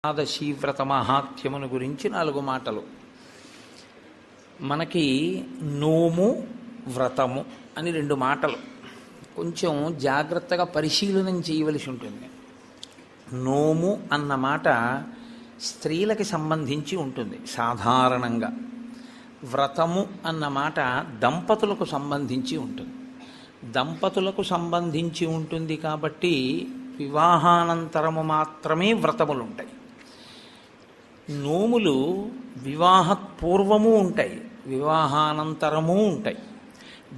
ఏకాదశి వ్రత మహాత్మ్యమును గురించి 4 మాటలు. మనకి నోము వ్రతము అని 2 మాటలు కొంచెం జాగ్రత్తగా పరిశీలనం చేయవలసి ఉంటుంది. నోము అన్న మాట స్త్రీలకి సంబంధించి ఉంటుంది సాధారణంగా. వ్రతము అన్న మాట దంపతులకు సంబంధించి ఉంటుంది. దంపతులకు సంబంధించి ఉంటుంది కాబట్టి వివాహానంతరము మాత్రమే వ్రతములు ఉంటాయి. నోములు వివాహపూర్వము ఉంటాయి, వివాహానంతరము ఉంటాయి.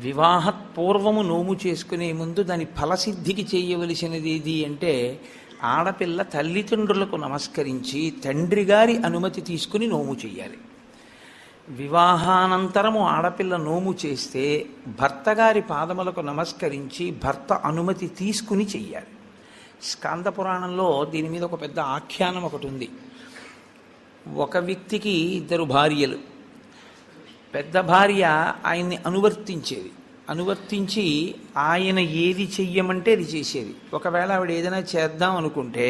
వివాహపూర్వము నోము చేసుకునే ముందు దాని ఫలసిద్ధికి చేయవలసినది ఏది అంటే ఆడపిల్ల తల్లిదండ్రులకు నమస్కరించి తండ్రి గారి అనుమతి తీసుకుని నోము చేయాలి. వివాహానంతరము ఆడపిల్ల నోము చేస్తే భర్త గారి పాదములకు నమస్కరించి భర్త అనుమతి తీసుకుని చెయ్యాలి. స్కాంద పురాణంలో దీని మీద ఒక పెద్ద ఆఖ్యానం ఒకటి ఉంది. ఒక వ్యక్తికి 2 భార్యలు. పెద్ద భార్య ఆయన్ని అనువర్తించి ఆయన ఏది చెయ్యమంటే అది చేసేది. ఒకవేళ ఆవిడ ఏదైనా చేద్దాం అనుకుంటే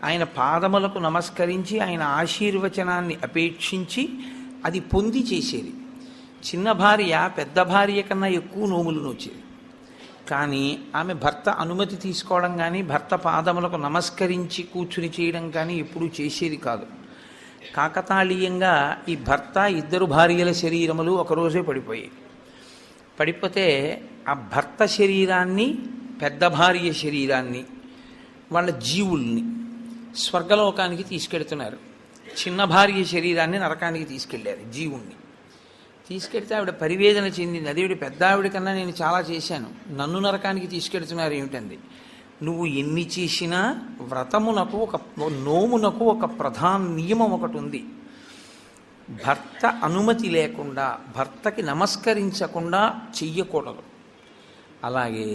ఆయన పాదములకు నమస్కరించి ఆయన ఆశీర్వచనాన్ని అపేక్షించి అది పొంది చేసేది. చిన్న భార్య పెద్ద భార్య కన్నా ఎక్కువ నోములు నోచేది. కానీ ఆమె భర్త అనుమతి తీసుకోవడం కానీ భర్త పాదములకు నమస్కరించి కూర్చుని చేయడం కానీ ఎప్పుడూ చేసేది కాదు. కాకతాళీయంగా ఈ భర్త 2 భార్యల శరీరములు ఒకరోజే పడిపోతే ఆ భర్త శరీరాన్ని పెద్ద భార్య శరీరాన్ని వాళ్ళ జీవుల్ని స్వర్గలోకానికి తీసుకెడుతున్నారు. చిన్న భార్య శరీరాన్ని నరకానికి తీసుకెళ్ళారు. జీవుణ్ణి తీసుకెడితే ఆవిడ పరివేదన చెందింది. అదేవిడ పెద్ద ఆవిడ కన్నా నేను చాలా చేశాను, నన్ను నరకానికి తీసుకెడుతున్నారు ఏమిటంది. నువ్వు ఎన్ని చేసినా వ్రతమునకు నోమునకు ఒక ప్రధాన నియమం ఒకటి ఉంది. భర్త అనుమతి లేకుండా భర్తకి నమస్కరించకుండా చెయ్యకూడదు. అలాగే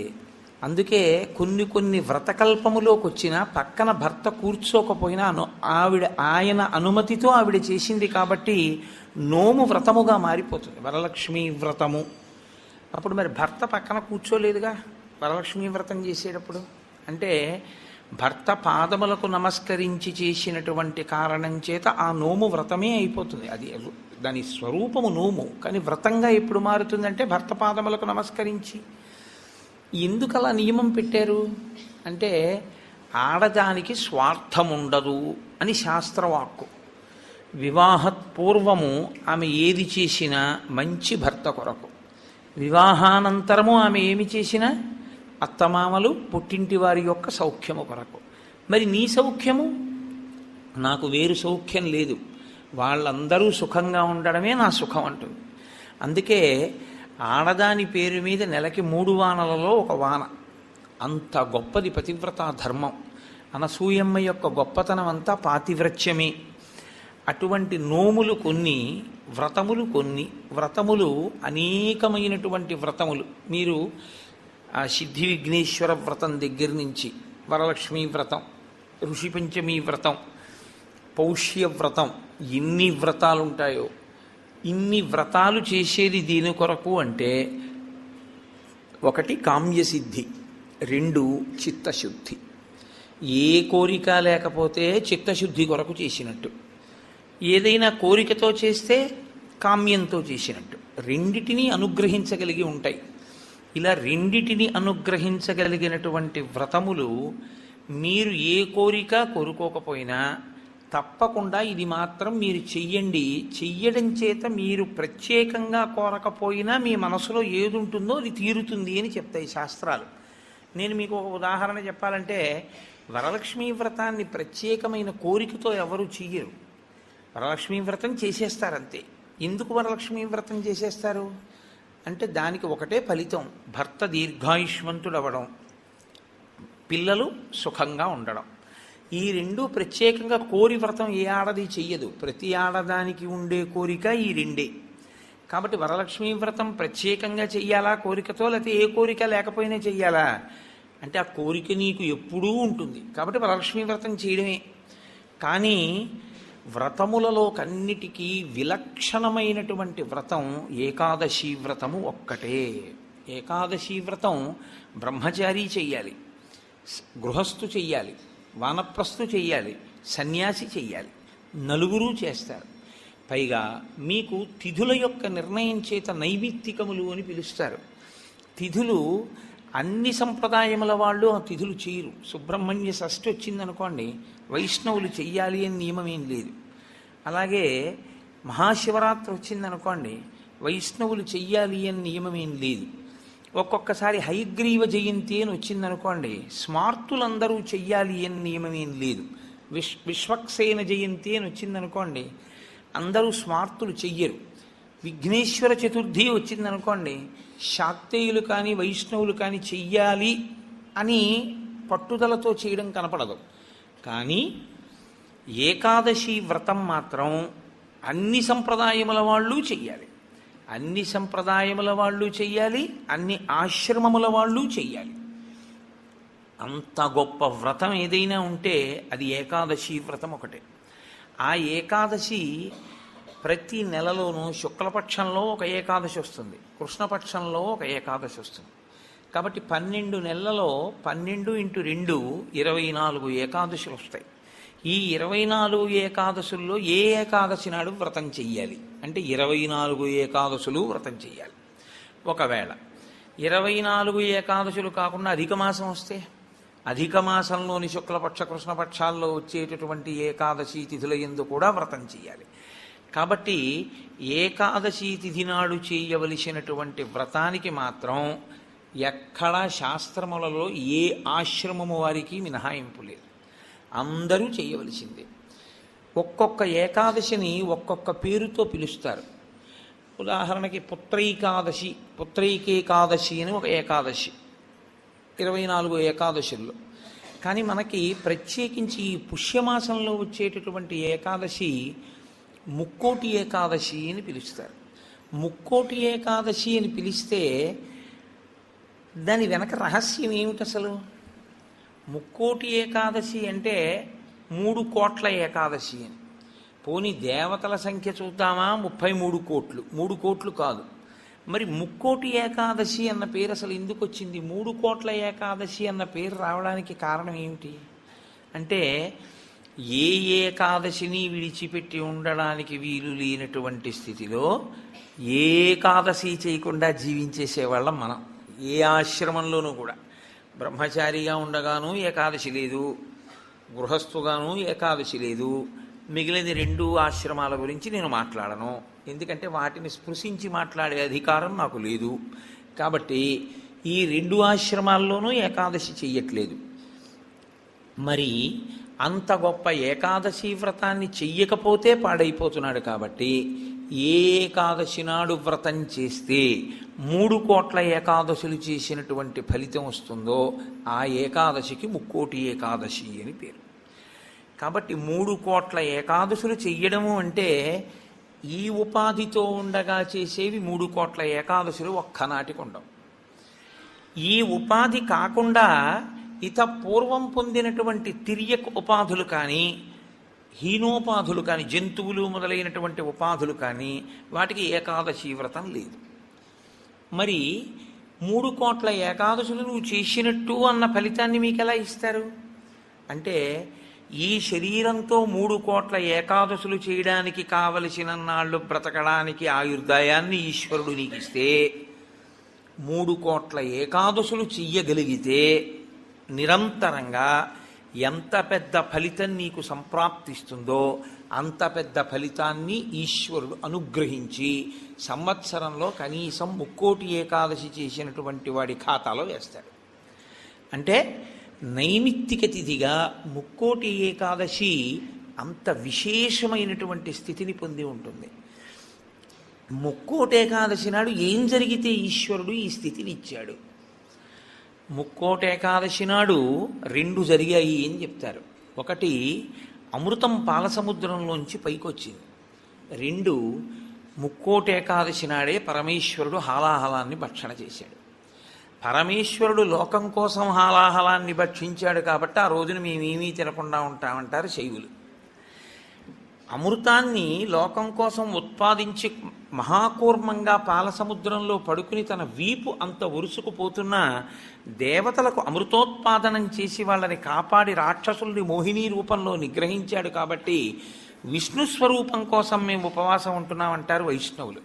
అందుకే కొన్ని వ్రతకల్పములోకి వచ్చినా పక్కన భర్త కూర్చోకపోయినా ఆయన అనుమతితో ఆవిడ చేసింది కాబట్టి నోము వ్రతముగా మారిపోతుంది. వరలక్ష్మీ వ్రతము అప్పుడు మరి భర్త పక్కన కూర్చోలేదుగా వరలక్ష్మీ వ్రతం చేసేటప్పుడు. అంటే భర్త పాదములకు నమస్కరించి చేసినటువంటి కారణం చేత ఆ నోము వ్రతమే అయిపోతుంది. అది దాని స్వరూపము నోము, కానీ వ్రతంగా ఎప్పుడు మారుతుందంటే భర్త పాదములకు నమస్కరించి. ఎందుకు అలా నియమం పెట్టారు అంటే ఆడదానికి స్వార్థం ఉండదు అని శాస్త్రవాక్కు. వివాహపూర్వము ఆమె ఏది చేసినా మంచి భర్త కొరకు, వివాహానంతరము ఆమె ఏమి చేసినా అత్తమామలు పుట్టింటి వారి యొక్క సౌఖ్యము కొరకు. మరి నీ సౌఖ్యము? నాకు వేరు సౌఖ్యం లేదు, వాళ్ళందరూ సుఖంగా ఉండడమే నా సుఖం అంటుంది. అందుకే ఆడదాని పేరు మీద నెలకి 3 వానలలో 1 వాన. అంత గొప్పది పతివ్రతా ధర్మం. అనసూయమ్మ యొక్క గొప్పతనం అంతా పాతివ్రత్యమే. అటువంటి నోములు కొన్ని, వ్రతములు కొన్ని. వ్రతములు అనేకమైనటువంటి వ్రతములు. మీరు ఆ సిద్ధి విఘ్నేశ్వర వ్రతం దగ్గర నుంచి వరలక్ష్మీ వ్రతం, ఋషి పంచమీ వ్రతం, పౌష్య వ్రతం, ఎన్ని వ్రతాలు ఉంటాయో. ఇన్ని వ్రతాలు చేసేది దీని కొరకు అంటే 1 కామ్యసిద్ధి, 2 చిత్తశుద్ధి. ఏ కోరిక లేకపోతే చిత్తశుద్ధి కొరకు చేసినట్టు, ఏదైనా కోరికతో చేస్తే కామ్యంతో చేసినట్టు. రెండిటినీ అనుగ్రహించగలిగి ఉంటాయి. ఇలా రెండిటిని అనుగ్రహించగలిగినటువంటి వ్రతములు మీరు ఏ కోరిక కోరుకోకపోయినా తప్పకుండా ఇది మాత్రం మీరు చెయ్యండి. చెయ్యడం చేత మీరు ప్రత్యేకంగా కోరకపోయినా మీ మనసులో ఏది ఉంటుందో అది తీరుతుంది అని చెప్తాయి శాస్త్రాలు. నేను మీకు ఒక ఉదాహరణ చెప్పాలంటే వరలక్ష్మీ వ్రతాన్ని ప్రత్యేకమైన కోరికతో ఎవరు చెయ్యరు. వరలక్ష్మీ వ్రతం చేసేస్తారంతే. ఎందుకు వరలక్ష్మీ వ్రతం చేసేస్తారు అంటే దానికి ఒకటే ఫలితం, భర్త దీర్ఘాయుష్మంతుడవడం, పిల్లలు సుఖంగా ఉండడం. ఈ 2 ప్రత్యేకంగా కోరి వ్రతం ఏ ఆడది చెయ్యదు. ప్రతి ఆడదానికి ఉండే కోరిక ఈ 2. కాబట్టి వరలక్ష్మీ వ్రతం ప్రత్యేకంగా చెయ్యాలా కోరికతో, లేకపోతే ఏ కోరిక లేకపోయినా చెయ్యాలా అంటే ఆ కోరిక నీకు ఎప్పుడూ ఉంటుంది కాబట్టి వరలక్ష్మీ వ్రతం చేయడమే. కానీ వ్రతములలో కన్నిటికీ విలక్షణమైనటువంటి వ్రతం ఏకాదశి వ్రతము ఒక్కటే. ఏకాదశి వ్రతం బ్రహ్మచారి చెయ్యాలి, గృహస్థు చెయ్యాలి, వానప్రస్థు చెయ్యాలి, సన్యాసి చెయ్యాలి, నలుగురు చేస్తారు. పైగా మీకు తిథుల యొక్క నిర్ణయం చేత నైమిత్తికములు అని పిలుస్తారు. తిథులు అన్ని సంప్రదాయముల వాళ్ళు ఆ తిథులు చేయరు. సుబ్రహ్మణ్య షష్ఠి వచ్చిందనుకోండి, వైష్ణవులు చెయ్యాలి అని నియమం ఏం లేదు. అలాగే మహాశివరాత్రి వచ్చిందనుకోండి, వైష్ణవులు చెయ్యాలి అని నియమం ఏం లేదు. ఒక్కొక్కసారి హయగ్రీవ జయంతి అని వచ్చిందనుకోండి, స్మార్తులందరూ చెయ్యాలి అని నియమం ఏం లేదు. విశ్వక్సేన జయంతి అని వచ్చిందనుకోండి, అందరూ స్మార్తులు చెయ్యరు. విఘ్నేశ్వర చతుర్థి వచ్చిందనుకోండి, శాక్తేయులు కానీ వైష్ణవులు కానీ చెయ్యాలి అని పట్టుదలతో చేయడం కనపడదు. కానీ ఏకాదశి వ్రతం మాత్రం అన్ని సంప్రదాయముల వాళ్ళు చెయ్యాలి, అన్ని సంప్రదాయముల వాళ్ళు చెయ్యాలి, అన్ని ఆశ్రమముల వాళ్ళు చెయ్యాలి. అంత గొప్ప వ్రతం ఏదైనా ఉంటే అది ఏకాదశి వ్రతం ఒకటే. ఆ ఏకాదశి ప్రతి నెలలోనూ శుక్లపక్షంలో ఒక ఏకాదశి వస్తుంది, కృష్ణపక్షంలో ఒక ఏకాదశి వస్తుంది. కాబట్టి 12 నెలలలో 12 × 2 24 ఏకాదశులు వస్తాయి. ఈ 24 ఏకాదశుల్లో ఏ ఏకాదశి నాడు వ్రతం చెయ్యాలి అంటే 24 ఏకాదశులు వ్రతం చెయ్యాలి. ఒకవేళ 24 ఏకాదశులు కాకుండా అధిక మాసం వస్తే, అధిక మాసంలోని శుక్లపక్ష కృష్ణపక్షాల్లో వచ్చేటటువంటి ఏకాదశి తిథుల యందు కూడా వ్రతం చెయ్యాలి. కాబట్టి ఏకాదశి తిథి నాడు చేయవలసినటువంటి వ్రతానికి మాత్రం ఎక్కడా శాస్త్రములలో ఏ ఆశ్రమము వారికి మినహాయింపు లేదు, అందరూ చేయవలసిందే. ఒక్కొక్క ఏకాదశిని ఒక్కొక్క పేరుతో పిలుస్తారు. ఉదాహరణకి పుత్రైకాదశి, పుత్రైకేకాదశి అని ఒక ఏకాదశి 24 ఏకాదశుల్లో. కానీ మనకి ప్రత్యేకించి ఈ పుష్యమాసంలో వచ్చేటటువంటి ఏకాదశి ముక్కోటి ఏకాదశి అని పిలుస్తారు. ముక్కోటి ఏకాదశి అని పిలిస్తే దాని వెనక రహస్యం ఏమిటి అసలు? ముక్కోటి ఏకాదశి అంటే 3 కోట్ల ఏకాదశి అని. పోనీ దేవతల సంఖ్య చూద్దామా, 33 కోట్లు, 3 కోట్లు కాదు. మరి ముక్కోటి ఏకాదశి అన్న పేరు అసలు ఎందుకు వచ్చింది? 3 కోట్ల ఏకాదశి అన్న పేరు రావడానికి కారణం ఏమిటి అంటే, ఏ ఏకాదశిని విడిచిపెట్టి ఉండడానికి వీలు లేనటువంటి స్థితిలో ఏకాదశి చేయకుండా జీవించేసేవాళ్ళం మనం. ఏ ఆశ్రమంలోనూ కూడా బ్రహ్మచారిగా ఉండగాను ఏకాదశి లేదు, గృహస్థుగాను ఏకాదశి లేదు. మిగిలిన 2 ఆశ్రమాల గురించి నేను మాట్లాడను, ఎందుకంటే వాటిని స్పృశించి మాట్లాడే అధికారం నాకు లేదు. కాబట్టి ఈ 2 ఆశ్రమాల్లోనూ ఏకాదశి చెయ్యట్లేదు. మరి అంత గొప్ప ఏకాదశి వ్రతాన్ని చెయ్యకపోతే పాడైపోతున్నాడు. కాబట్టి ఏ ఏకాదశి నాడు వ్రతం చేస్తే 3 కోట్ల ఏకాదశులు చేసినటువంటి ఫలితం వస్తుందో ఆ ఏకాదశికి ముక్కోటి ఏకాదశి అని పేరు. కాబట్టి 3 కోట్ల ఏకాదశులు చెయ్యడము అంటే ఈ ఉపాధితో ఉండగా చేసేవి 3 కోట్ల ఏకాదశులు ఒక్కనాటికి ఉండవు. ఈ ఉపాధి కాకుండా ఇత పూర్వం పొందినటువంటి తిర్యక్ ఉపాధులు కానీ, హీనోపాధులు కానీ, జంతువులు మొదలైనటువంటి ఉపాధులు కానీ వాటికి ఏకాదశి వ్రతం లేదు. మరి 3 కోట్ల ఏకాదశులు నువ్వు చేసినట్టు అన్న ఫలితాన్ని మీకు ఎలా ఇస్తారు అంటే, ఈ శరీరంతో 3 కోట్ల ఏకాదశులు చేయడానికి కావలసిన నాళ్ళు బ్రతకడానికి ఆయుర్దాయాన్ని ఈశ్వరుడు నీకు ఇస్తే, 3 కోట్ల ఏకాదశులు చెయ్యగలిగితే నిరంతరంగా ఎంత పెద్ద ఫలితం నీకు సంప్రాప్తిస్తుందో అంత పెద్ద ఫలితాన్ని ఈశ్వరుడు అనుగ్రహించి సంవత్సరంలో కనీసం ముక్కోటి ఏకాదశి చేసినటువంటి వాడి ఖాతాలో వేస్తాడు. అంటే నైమిత్తిక తిథిగా ముక్కోటి ఏకాదశి అంత విశేషమైనటువంటి స్థితిని పొంది ఉంటుంది. ముక్కోటి ఏకాదశి నాడు ఏం జరిగితే ఈశ్వరుడు ఈ స్థితిని ఇచ్చాడు? ముక్కోటి ఏకాదశి నాడు 2 జరిగాయి అని చెప్తారు. ఒకటి, అమృతం పాలసముద్రంలోంచి పైకొచ్చింది. 2, ముక్కోటి ఏకాదశి నాడే పరమేశ్వరుడు హాలాహలాన్ని భక్షణ చేశాడు. పరమేశ్వరుడు లోకం కోసం హాలాహలాన్ని భక్షించాడు కాబట్టి ఆ రోజున మేమేమీ తినకుండా ఉంటామంటారు శైవులు. అమృతాన్ని లోకం కోసం ఉత్పాదించి మహాకూర్మంగా పాలసముద్రంలో పడుకుని తన వీపు అంత ఒరుసుకుపోతున్నా దేవతలకు అమృతోత్పాదనం చేసి వాళ్ళని కాపాడి రాక్షసుల్ని మోహిని రూపంలో నిగ్రహించాడు కాబట్టి విష్ణు స్వరూపం కోసం మేము ఉపవాసం ఉంటున్నామంటారు వైష్ణవులు.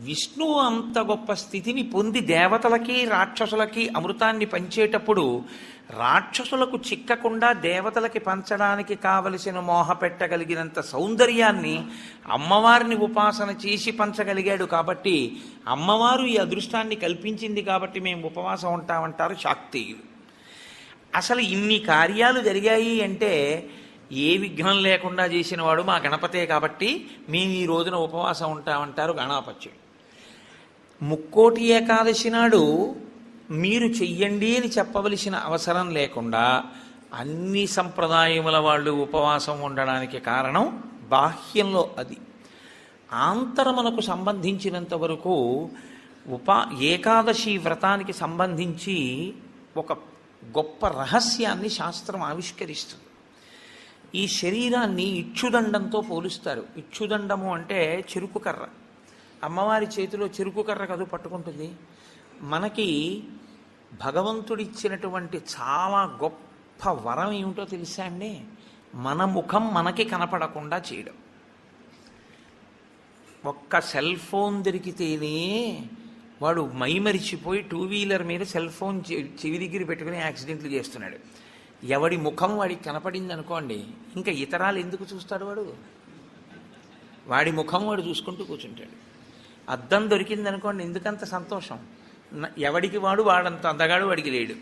విష్ణువు అంత గొప్ప స్థితిని పొంది దేవతలకి రాక్షసులకి అమృతాన్ని పంచేటప్పుడు రాక్షసులకు చిక్కకుండా దేవతలకి పంచడానికి కావలసిన మోహ పెట్టగలిగినంత సౌందర్యాన్ని అమ్మవారిని ఉపాసన చేసి పంచగలిగాడు కాబట్టి అమ్మవారు ఈ అదృష్టాన్ని కల్పించింది కాబట్టి మేము ఉపవాసం ఉంటామంటారు శాక్తేయులు. అసలు ఇన్ని కార్యాలు జరిగాయి అంటే ఏ విఘ్నం లేకుండా చేసినవాడు మా గణపతే కాబట్టి మేము ఈ రోజున ఉపవాసం ఉంటామంటారు గణాపత్యుడు. ముక్కోటి ఏకాదశి నాడు మీరు చెయ్యండి అని చెప్పవలసిన అవసరం లేకుండా అన్ని సంప్రదాయముల వాళ్ళు ఉపవాసం ఉండడానికి కారణం బాహ్యంలో అది. ఆంతరమునకు సంబంధించినంత వరకు ఏకాదశి వ్రతానికి సంబంధించి ఒక గొప్ప రహస్యాన్ని శాస్త్రం ఆవిష్కరిస్తుంది. ఈ శరీరాన్ని ఇచ్చుదండంతో పోలుస్తారు. ఇచ్చుదండము అంటే చెరుకు కర్ర. అమ్మవారి చేతిలో చెరుకు కర్ర కదు పట్టుకుంటుంది. మనకి భగవంతుడిచ్చినటువంటి చాలా గొప్ప వరం ఏమిటో తెలుసా అండి? మన ముఖం మనకి కనపడకుండా చేయడం. ఒక్క సెల్ ఫోన్ దొరికితేనే వాడు మైమరిచిపోయి 2 వీలర్ మీద సెల్ ఫోన్ చెవి దగ్గర పెట్టుకుని యాక్సిడెంట్లు చేస్తున్నాడు. ఎవడి ముఖం వాడికి కనపడింది అనుకోండి, ఇంకా ఇతరాలు ఎందుకు చూస్తాడు? వాడి ముఖం వాడు చూసుకుంటూ కూర్చుంటాడు. అద్దం దొరికిందనుకోండి, ఎందుకంత సంతోషం? ఎవడికి వాడంత అందగాడు వాడికి లేడు.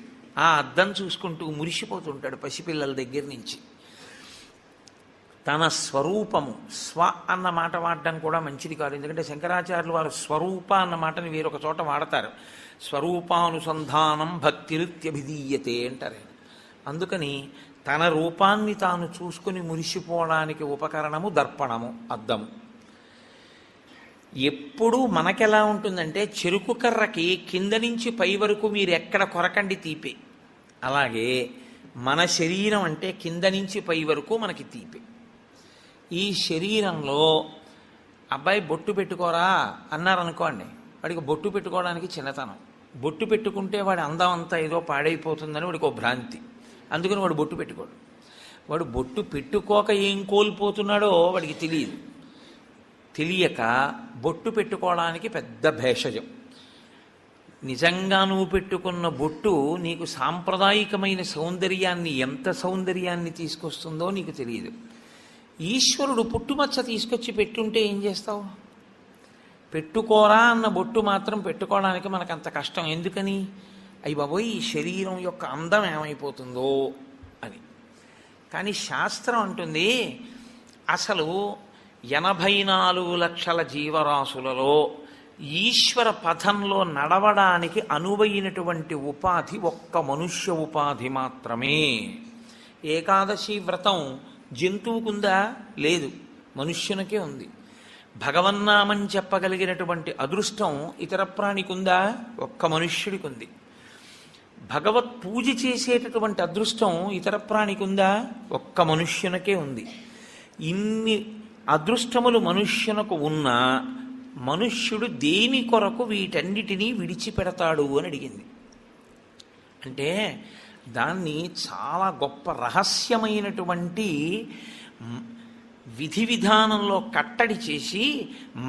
ఆ అద్దం చూసుకుంటూ మురిసిపోతుంటాడు పసిపిల్లల దగ్గర నుంచి. తన స్వరూపము, స్వ అన్న మాట వాడడం కూడా మంచిది కాదు. ఎందుకంటే శంకరాచార్యులు వారు స్వరూప అన్న మాటని వేరొక చోట వాడతారు. స్వరూపానుసంధానం భక్తిరిత్యభిధీయతే అంటారు. అందుకని తన రూపాన్ని తాను చూసుకుని మురిసిపోవడానికి ఉపకరణము దర్పణము, అద్దము. ఎప్పుడూ మనకెలా ఉంటుందంటే చెరుకు కర్రకి కింద నుంచి పై వరకు మీరు ఎక్కడ కొరకండి తీపే, అలాగే మన శరీరం అంటే కింద నుంచి పై వరకు మనకి తీపే. ఈ శరీరంలో అబ్బాయి బొట్టు పెట్టుకోరా అన్నారనుకోండి, వాడికి బొట్టు పెట్టుకోవడానికి చిన్నతనం. బొట్టు పెట్టుకుంటే వాడి అందం అంతా ఏదో పాడైపోతుందని వాడికి ఒక భ్రాంతి. అందుకని వాడు బొట్టు పెట్టుకోడు. వాడు బొట్టు పెట్టుకోక ఏం కోల్పోతున్నాడో వాడికి తెలియదు. తెలియక బొట్టు పెట్టుకోవడానికి పెద్ద భేషజం. నిజంగా నువ్వు పెట్టుకున్న బొట్టు నీకు సాంప్రదాయికమైన సౌందర్యాన్ని, ఎంత సౌందర్యాన్ని తీసుకొస్తుందో నీకు తెలియదు. ఈశ్వరుడు పుట్టుమచ్చ తీసుకొచ్చి పెట్టుంటే ఏం చేస్తావు? పెట్టుకోరా అన్న బొట్టు మాత్రం పెట్టుకోవడానికి మనకు అంత కష్టం ఎందుకని? అయ్యి బాబోయ్, ఈ శరీరం యొక్క అందం ఏమైపోతుందో అని. కానీ శాస్త్రం అంటుంది అసలు 84 లక్షల జీవరాశులలో ఈశ్వర పథంలో నడవడానికి అనువైనటువంటి ఉపాధి ఒక్క మనుష్య ఉపాధి మాత్రమే. ఏకాదశి వ్రతం జంతువుకుందా? లేదు, మనుష్యునికే ఉంది. భగవన్నామం చెప్పగలిగినటువంటి అదృష్టం ఇతర ప్రాణికుందా? ఒక్క మనుష్యుడికి ఉంది. భగవత్ పూజ చేసేటటువంటి అదృష్టం ఇతర ప్రాణికుందా? ఒక్క మనుష్యునికే ఉంది. ఇన్ని అదృష్టములు మనుష్యునకు ఉన్నా మనుష్యుడు దేని కొరకు వీటన్నిటినీ విడిచిపెడతాడు అని అడిగింది. అంటే దాన్ని చాలా గొప్ప రహస్యమైనటువంటి విధి విధానంలో కట్టడి చేసి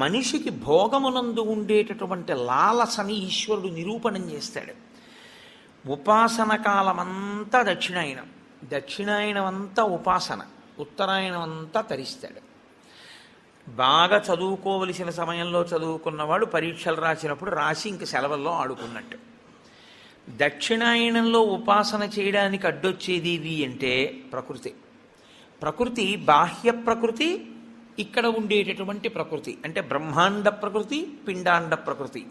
మనిషికి భోగమునందు ఉండేటటువంటి లాలసని ఈశ్వరుడు నిరూపణం చేస్తాడు. ఉపాసన కాలమంతా దక్షిణాయనం, దక్షిణాయనం అంతా ఉపాసన, ఉత్తరాయణం అంతా తరిస్తాడు. బాగా చదువుకోవలసిన సమయంలో చదువుకున్నవాడు పరీక్షలు రాసినప్పుడు రాసి ఇంక సెలవుల్లో ఆడుకున్నట్టు. దక్షిణాయనంలో ఉపాసన చేయడానికి అడ్డొచ్చేది అంటే ప్రకృతి. ప్రకృతి బాహ్య ప్రకృతి, ఇక్కడ ఉండేటటువంటి ప్రకృతి అంటే బ్రహ్మాండ ప్రకృతి, పిండాండ ప్రకృతి.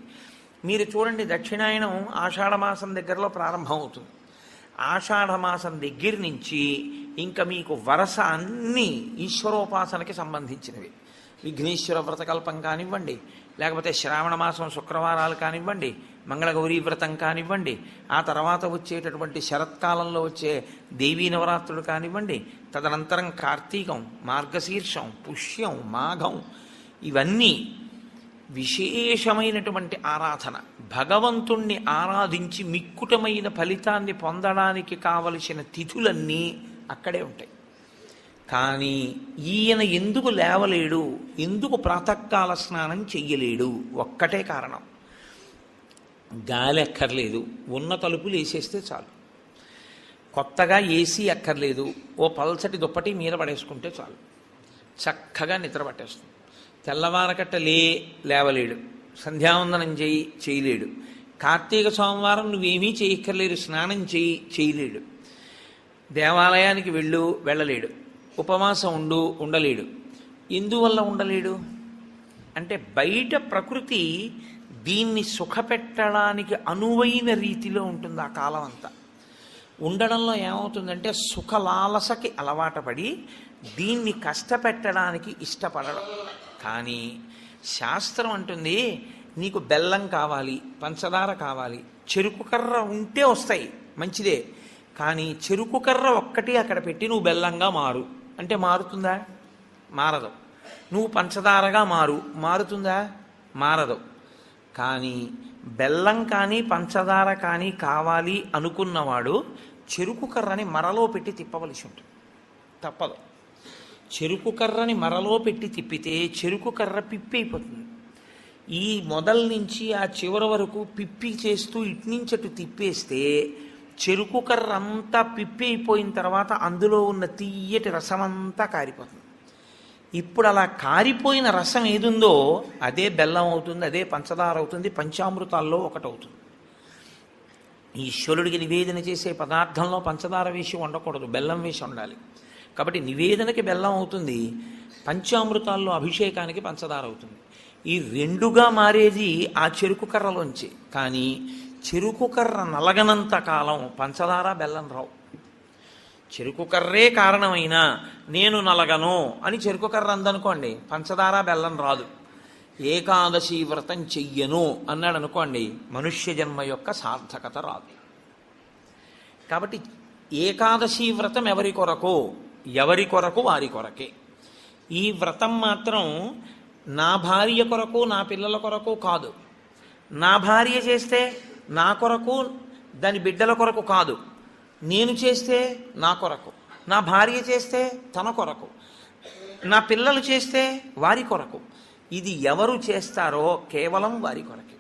మీరు చూడండి, దక్షిణాయనం ఆషాఢమాసం దగ్గరలో ప్రారంభం అవుతుంది. ఆషాఢమాసం దగ్గర నుంచి ఇంకా మీకు వరస అన్నీ ఈశ్వరోపాసనకి సంబంధించినవి. విఘ్నేశ్వర వ్రతకల్పం కానివ్వండి, లేకపోతే శ్రావణ మాసం శుక్రవారాలు కానివ్వండి, మంగళగౌరీ వ్రతం కానివ్వండి, ఆ తర్వాత వచ్చేటటువంటి శరత్కాలంలో వచ్చే దేవీ నవరాత్రులు కానివ్వండి, తదనంతరం కార్తీకం, మార్గశీర్షం, పుష్యం, మాఘం, ఇవన్నీ విశేషమైనటువంటి ఆరాధన. భగవంతుణ్ణి ఆరాధించి మిక్కుటమైన ఫలితాన్ని పొందడానికి కావలసిన తిథులన్నీ అక్కడే ఉంటాయి. కానీ ఈయన ఎందుకు లేవలేడు, ఎందుకు ప్రాతకాల స్నానం చెయ్యలేడు? ఒక్కటే కారణం, గాలి అక్కర్లేదు, ఉన్న తలుపులు వేసేస్తే చాలు. కొత్తగా ఏసీ అక్కర్లేదు, ఓ పల్చటి దుప్పటి మీద పడేసుకుంటే చాలు, చక్కగా నిద్ర పట్టేస్తుంది. తెల్లవారకట్ట లేవలేడు, సంధ్యావందనం చేయలేడు, కార్తీక సోమవారం నువ్వేమీ చేయక్కర్లేదు, స్నానం చేయలేడు, దేవాలయానికి వెళ్ళలేడు, ఉపవాసం ఉండలేడు. ఎందువల్ల ఉండలేడు అంటే బయట ప్రకృతి దీన్ని సుఖపెట్టడానికి అనువైన రీతిలో ఉంటుంది ఆ కాలం అంతా. ఉండడంలో ఏమవుతుందంటే సుఖలాలసకి అలవాటు పడి దీన్ని కష్టపెట్టడానికి ఇష్టపడడం. కానీ శాస్త్రం అంటుంది నీకు బెల్లం కావాలి, పంచదార కావాలి, చెరుకు కర్ర ఉంటే వస్తాయి, మంచిదే. కానీ చెరుకు కర్ర ఒక్కటి అక్కడ పెట్టి నువ్వు బెల్లంగా మారు అంటే మారుతుందా? మారదు. నువ్వు పంచదారగా మారుతుందా? మారదు. కానీ బెల్లం కానీ పంచదార కానీ కావాలి అనుకున్నవాడు చెరుకు కర్రని మరలో పెట్టి తిప్పవలసి ఉంటుంది, తప్పదు. చెరుకు కర్రని మరలో పెట్టి తిప్పితే చెరుకు కర్ర పిప్పి అయిపోతుంది. ఈ మొదల నుంచి ఆ చివరి వరకు పిప్పి చేస్తూ ఇట్నుంచి అటు తిప్పేస్తే చెరుకు కర్ర అంతా పిప్పి అయిపోయిన తర్వాత అందులో ఉన్న తీయటి రసమంతా కారిపోతుంది. ఇప్పుడు అలా కారిపోయిన రసం ఏదుందో అదే బెల్లం అవుతుంది, అదే పంచదార అవుతుంది, పంచామృతాల్లో ఒకటవుతుంది. ఈశ్వరుడికి నివేదన చేసే పదార్థంలో పంచదార వేసి వండకూడదు, బెల్లం వేసి వండాలి. కాబట్టి నివేదనకి బెల్లం అవుతుంది, పంచామృతాల్లో అభిషేకానికి పంచదార అవుతుంది. ఈ రెండుగా మారేది ఆ చెరుకు కర్రలోంచి. కానీ చెరుకు కర్ర నలగనంత కాలం పంచదార బెల్లం రావు. చెరుకు కర్రే కారణమైనా నేను నలగను అని చెరుకు కర్ర అందనుకోండి, పంచదార బెల్లం రాదు. ఏకాదశి వ్రతం చెయ్యను అన్నాడు అనుకోండి, మనుష్య జన్మ యొక్క సార్థకత రాదు. కాబట్టి ఏకాదశి వ్రతం ఎవరి కొరకు వారి కొరకే. ఈ వ్రతం మాత్రం నా భార్య కొరకు నా పిల్లల కొరకు కాదు. నా భార్య చేస్తే నా కొరకు దాని బిడ్డల కొరకు కాదు, నేను చేస్తే నా కొరకు, నా భార్య చేస్తే తన కొరకు, నా పిల్లలు చేస్తే వారి కొరకు. ఇది ఎవరు చేస్తారో కేవలం వారి కొరకే.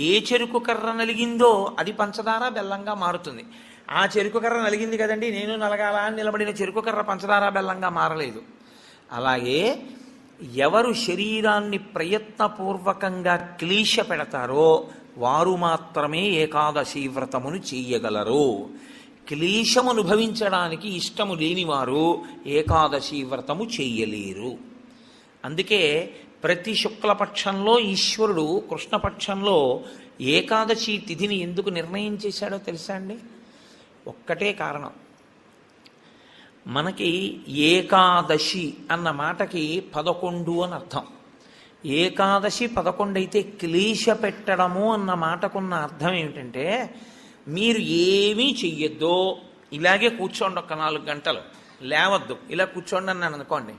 ఏ చెరుకు కర్ర నలిగిందో అది పంచదార బెల్లంగా మారుతుంది. ఆ చెరుకు కర్ర నలిగింది కదండి నేను నలగాల అని నిలబడిన చెరుకు కర్ర పంచదార బెల్లంగా మారలేదు. అలాగే ఎవరు శరీరాన్ని ప్రయత్నపూర్వకంగా క్లీశ పెడతారో వారు మాత్రమే ఏకాదశి వ్రతమును చెయ్యగలరు. క్లేశము అనుభవించడానికి ఇష్టము లేనివారు ఏకాదశి వ్రతము చెయ్యలేరు. అందుకే ప్రతి శుక్లపక్షంలో ఈశ్వరుడు కృష్ణపక్షంలో ఏకాదశి తిథిని ఎందుకు నిర్ణయం చేశాడో తెలుసా అండి? ఒక్కటే కారణం. మనకి ఏకాదశి అన్న మాటకి 11 అని అర్థం. ఏకాదశి 11 అయితే క్లేశ పెట్టడము అన్న మాటకున్న అర్థం ఏమిటంటే మీరు ఏమీ చెయ్యొద్దు, ఇలాగే కూర్చోండి, ఒక్క 4 గంటలు లేవద్దు, ఇలా కూర్చోండి అన్నాను అనుకోండి,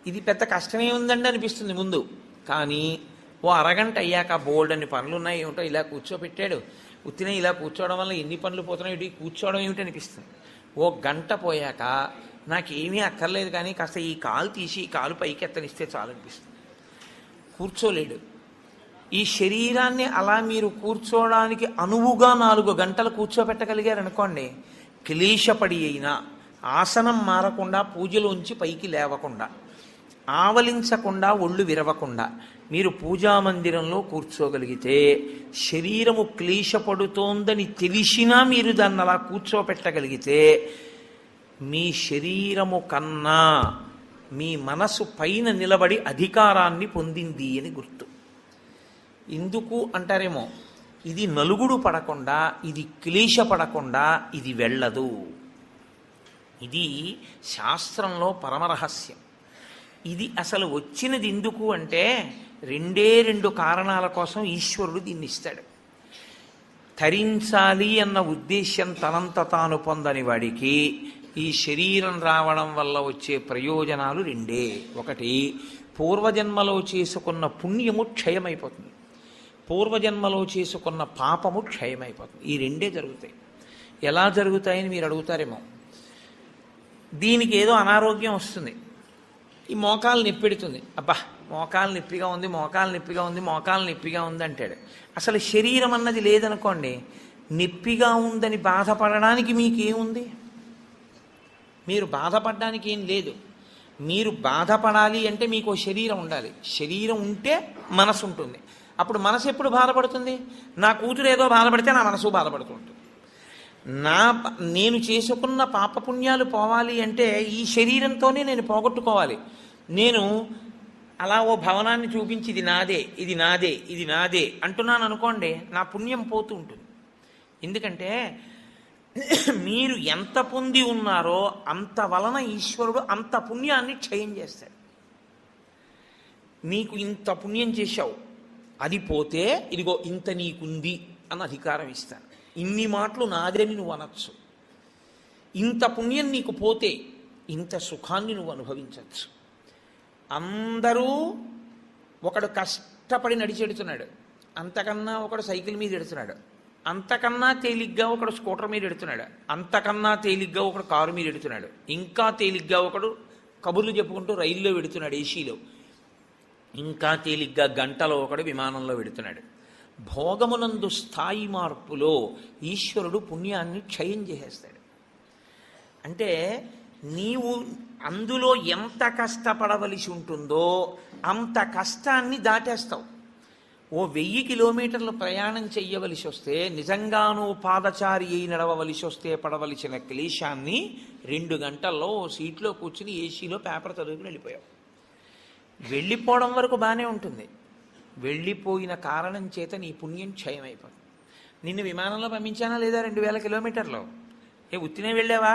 ఇది పెద్ద కష్టమే ఉందండి అనిపిస్తుంది ముందు. కానీ ఓ అరగంట అయ్యాక బోల్డ్ అన్ని పనులు ఉన్నాయి, ఏమిటో ఇలా కూర్చోపెట్టాడు, ఉత్తినే ఇలా కూర్చోవడం వల్ల ఎన్ని పనులు పోతున్నాయి, ఇటు కూర్చోవడం ఏమిటి అనిపిస్తుంది. ఓ గంట పోయాక నాకేమీ అక్కర్లేదు కానీ కాస్త ఈ కాలు తీసి ఈ కాలు పైకి ఎత్తనిస్తే చాలు అనిపిస్తుంది. కూర్చోలేడు. ఈ శరీరాన్ని అలా మీరు కూర్చోవడానికి అనువుగా 4 గంటలు కూర్చోబెట్టగలిగారనుకోండి, క్లేశపడి అయినా ఆసనం మారకుండా, పూజలోంచి పైకి లేవకుండా, ఆవలించకుండా, ఒళ్ళు విరవకుండా మీరు పూజామందిరంలో కూర్చోగలిగితే శరీరము క్లేశపడుతోందని తెలిసినా మీరు దాన్ని అలా కూర్చోపెట్టగలిగితే మీ శరీరము కన్నా మీ మనసు పైన నిలబడి అధికారాన్ని పొందింది అని గుర్తు. ఎందుకు అంటారేమో, ఇది నలుగుడు పడకుండా, ఇది క్లేశపడకుండా ఇది వెళ్ళదు. ఇది శాస్త్రంలో పరమరహస్యం. ఇది అసలు వచ్చినది ఎందుకు అంటే 2 కారణాల కోసం ఈశ్వరుడు దీన్ని ఇస్తాడు. తరించాలి అన్న ఉద్దేశ్యం తనంత తాను పొందని వాడికి ఈ శరీరం రావడం వల్ల వచ్చే ప్రయోజనాలు రెండే. ఒకటి, పూర్వజన్మలో చేసుకున్న పుణ్యము క్షయమైపోతుంది, పూర్వజన్మలో చేసుకున్న పాపము క్షయమైపోతుంది. ఈ రెండే జరుగుతాయి. ఎలా జరుగుతాయని మీరు అడుగుతారేమో. దీనికి ఏదో అనారోగ్యం వస్తుంది, ఈ మోకాలు నొప్పెడుతుంది, అబ్బా మోకాలు నొప్పిగా ఉంది, మోకాలు నొప్పిగా ఉంది, మోకాలు నొప్పిగా ఉంది అంటాడు. అసలు శరీరం అన్నది లేదనుకోండి, నొప్పిగా ఉందని బాధపడడానికి మీకేముంది? మీరు బాధపడడానికి ఏం లేదు. మీరు బాధపడాలి అంటే మీకు శరీరం ఉండాలి. శరీరం ఉంటే మనసు ఉంటుంది. అప్పుడు మనసు ఎప్పుడు బాధపడుతుంది? నా కూతురు ఏదో బాధపడితే నా మనసు బాధపడుతుంటుంది. నేను చేసుకున్న పాపపుణ్యాలు పోవాలి అంటే ఈ శరీరంతోనే నేను పోగొట్టుకోవాలి. నేను అలా ఓ భవనాన్ని చూపించి ఇది నాదే, ఇది నాదే, ఇది నాదే అంటున్నాను అనుకోండి, నా పుణ్యం పోతూ ఉంటుంది. ఎందుకంటే మీరు ఎంత పొంది ఉన్నారో అంత వలన ఈశ్వరుడు అంత పుణ్యాన్ని క్షయం చేస్తాడు. నీకు ఇంత పుణ్యం చేశావు, అది పోతే ఇదిగో ఇంత నీకుంది అన్న అధికారం ఇస్తాను. ఇన్ని మాటలు నాదని నువ్వు అనొచ్చు. ఇంత పుణ్యం నీకు పోతే ఇంత సుఖాన్ని నువ్వు అనుభవించవచ్చు. అందరూ ఒకడు కష్టపడి నడిచెడుతున్నాడు, అంతకన్నా ఒకడు సైకిల్ మీద ఎడుతున్నాడు, అంతకన్నా తేలిగ్గా ఒకడు స్కూటర్ మీద ఎడుతున్నాడు, అంతకన్నా తేలిగ్గా ఒకడు కారు మీద ఎడుతున్నాడు, ఇంకా తేలిగ్గా ఒకడు కబుర్లు చెప్పుకుంటూ రైల్లో వెడుతున్నాడు ఏసీలో, ఇంకా తేలిగ్గా గంటలో ఒకడు విమానంలో వెడుతున్నాడు. భోగమునందు స్థాయి మార్పులో ఈశ్వరుడు పుణ్యాన్ని క్షయం చేసేస్తాడు. అంటే నీవు అందులో ఎంత కష్టపడవలసి ఉంటుందో అంత కష్టాన్ని దాటేస్తావు. ఓ 1000 కిలోమీటర్లు ప్రయాణం చెయ్యవలసి వస్తే, నిజంగానూ పాదచారి అయి నడవవలసి వస్తే పడవలసిన క్లేశాన్ని 2 గంటల్లో సీట్లో కూర్చుని ఏసీలో పేపర్ చదువుకుని వెళ్ళిపోయావు. వెళ్ళిపోవడం వరకు బాగానే ఉంటుంది, వెళ్ళిపోయిన కారణం చేత నీ పుణ్యం క్షయమైపోతుంది. నిన్ను విమానంలో పంపించానా లేదా 2000 కిలోమీటర్లు? ఉత్తినే వెళ్ళావా?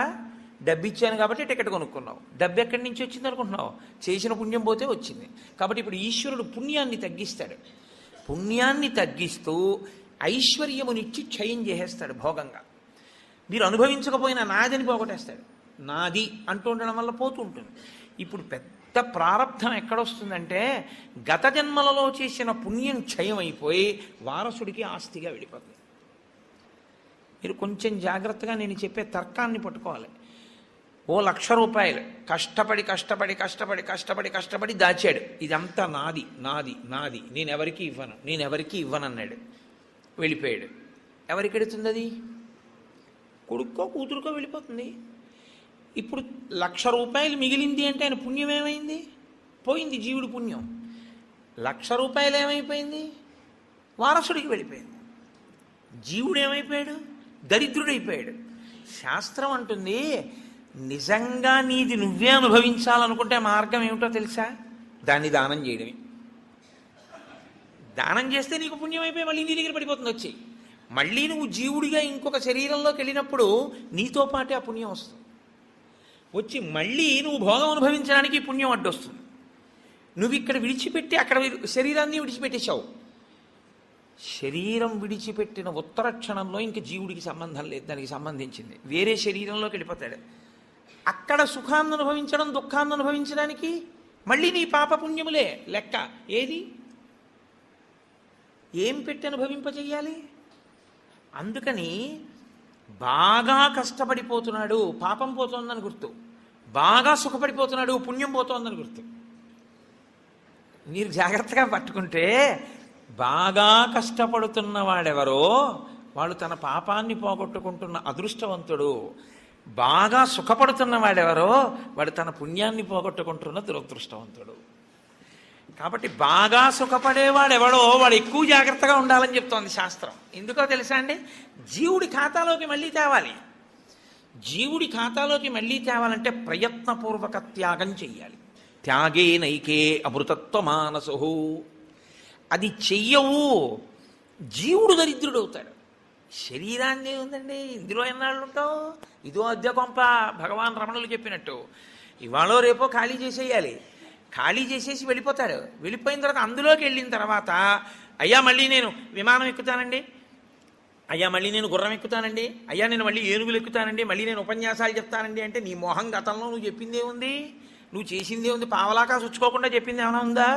డబ్బు ఇచ్చాను కాబట్టి టికెట్ కొనుక్కున్నావు. డబ్బు ఎక్కడి నుంచి వచ్చింది అనుకుంటున్నావు? చేసిన పుణ్యం పోతే వచ్చింది. కాబట్టి ఇప్పుడు ఈశ్వరుడు పుణ్యాన్ని తగ్గిస్తాడు. పుణ్యాన్ని తగ్గిస్తూ ఐశ్వర్యమునిచ్చి క్షయం చేసేస్తాడు భోగంగా. మీరు అనుభవించకపోయినా నాదని పోగొట్టేస్తాడు. నాది అంటూ ఉండడం వల్ల పోతూ ఉంటుంది. ఇప్పుడు పెద్ద ప్రారంధం ఎక్కడొస్తుందంటే, గత జన్మలలో చేసిన పుణ్యం క్షయమైపోయి వారసుడికి ఆస్తిగా వెళ్ళిపోతుంది. మీరు కొంచెం జాగ్రత్తగా నేను చెప్పే తర్కాన్ని పట్టుకోవాలి. ఓ 1,00,000 రూపాయలు కష్టపడి కష్టపడి కష్టపడి కష్టపడి కష్టపడి దాచాడు, ఇదంతా నాది నాది నాది, నేనెవరికి ఇవ్వను, నేనెవరికి ఇవ్వనన్నాడు, వెళ్ళిపోయాడు. ఎవరికి ఎడుతుంది అది? కొడుక్కో కూతురుకో వెళ్ళిపోతుంది. ఇప్పుడు 1,00,000 రూపాయలు మిగిలింది అంటే ఆయన పుణ్యం ఏమైంది? పోయింది, జీవుడి పుణ్యం. 1,00,000 రూపాయలు ఏమైపోయింది? వారసుడికి వెళ్ళిపోయింది. జీవుడు ఏమైపోయాడు? దరిద్రుడైపోయాడు. శాస్త్రం అంటుంది, నిజంగా నీది నువ్వే అనుభవించాలనుకుంటే మార్గం ఏమిటో తెలుసా? దాన్ని దానం చేయడమే. దానం చేస్తే నీకు పుణ్యం అయిపోయి మళ్ళీ నీ దగ్గర పడిపోతుంది వచ్చి. మళ్ళీ నువ్వు జీవుడిగా ఇంకొక శరీరంలోకి వెళ్ళినప్పుడు నీతో పాటే ఆ పుణ్యం వస్తుంది. వచ్చి మళ్ళీ నువ్వు భోగం అనుభవించడానికి పుణ్యం అడ్డొస్తుంది. నువ్వు ఇక్కడ విడిచిపెట్టి అక్కడ శరీరాన్ని విడిచిపెట్టేశావు. శరీరం విడిచిపెట్టిన ఉత్తర క్షణంలో ఇంక జీవుడికి సంబంధం లేదు, దానికి సంబంధించింది వేరే శరీరంలోకి వెళ్ళిపోతాడు. అక్కడ సుఖాన్ని అనుభవించడం, దుఃఖాన్ని అనుభవించడానికి మళ్ళీ నీ పాపపుణ్యములే లెక్క. ఏది? ఏం పెట్టి అనుభవింపజేయాలి? అందుకని బాగా కష్టపడిపోతున్నాడు, పాపం పోతోందని గుర్తు. బాగా సుఖపడిపోతున్నాడు, పుణ్యం పోతోందని గుర్తు. మీరు జాగ్రత్తగా పట్టుకుంటే, బాగా కష్టపడుతున్న వాడెవరో వాడు తన పాపాన్ని పోగొట్టుకుంటున్న అదృష్టవంతుడు. బాగా సుఖపడుతున్న వాడెవరో వాడు తన పుణ్యాన్ని పోగొట్టుకుంటున్న దురదృష్టవంతుడు. కాబట్టి బాగా సుఖపడేవాడెవడో వాడు ఎక్కువ జాగ్రత్తగా ఉండాలని చెప్తోంది శాస్త్రం. ఎందుకో తెలుసా అండి? జీవుడి ఖాతాలోకి మళ్ళీ తేవాలి. జీవుడి ఖాతాలోకి మళ్ళీ తేవాలంటే ప్రయత్నపూర్వక త్యాగం చెయ్యాలి. త్యాగే నైకే అమృతత్వ మానసు. అది చెయ్యవు, జీవుడు దరిద్రుడవుతాడు. శరీరాన్ని ఉందండి, ఇందులో ఎన్నాళ్ళు ఉంటావు? ఇదో అద్దె కొంప. భగవాన్ రమణులు చెప్పినట్టు ఇవాళో రేపో ఖాళీ చేసేయాలి. ఖాళీ చేసేసి వెళ్ళిపోతాడు. వెళ్ళిపోయిన తర్వాత అందులోకి వెళ్ళిన తర్వాత, అయ్యా మళ్ళీ నేను విమానం ఎక్కుతానండి, అయ్యా మళ్ళీ నేను గుర్రం ఎక్కుతానండి, అయ్యా నేను మళ్ళీ ఏనుగులు ఎక్కుతానండి, మళ్ళీ నేను ఉపన్యాసాలు చెప్తానండి అంటే నీ మొహం గతంలో నువ్వు చెప్పిందే ఉంది, నువ్వు చేసిందే ఉంది. పావలాకా చుచ్చుకోకుండా చెప్పింది ఏమైనా ఉందా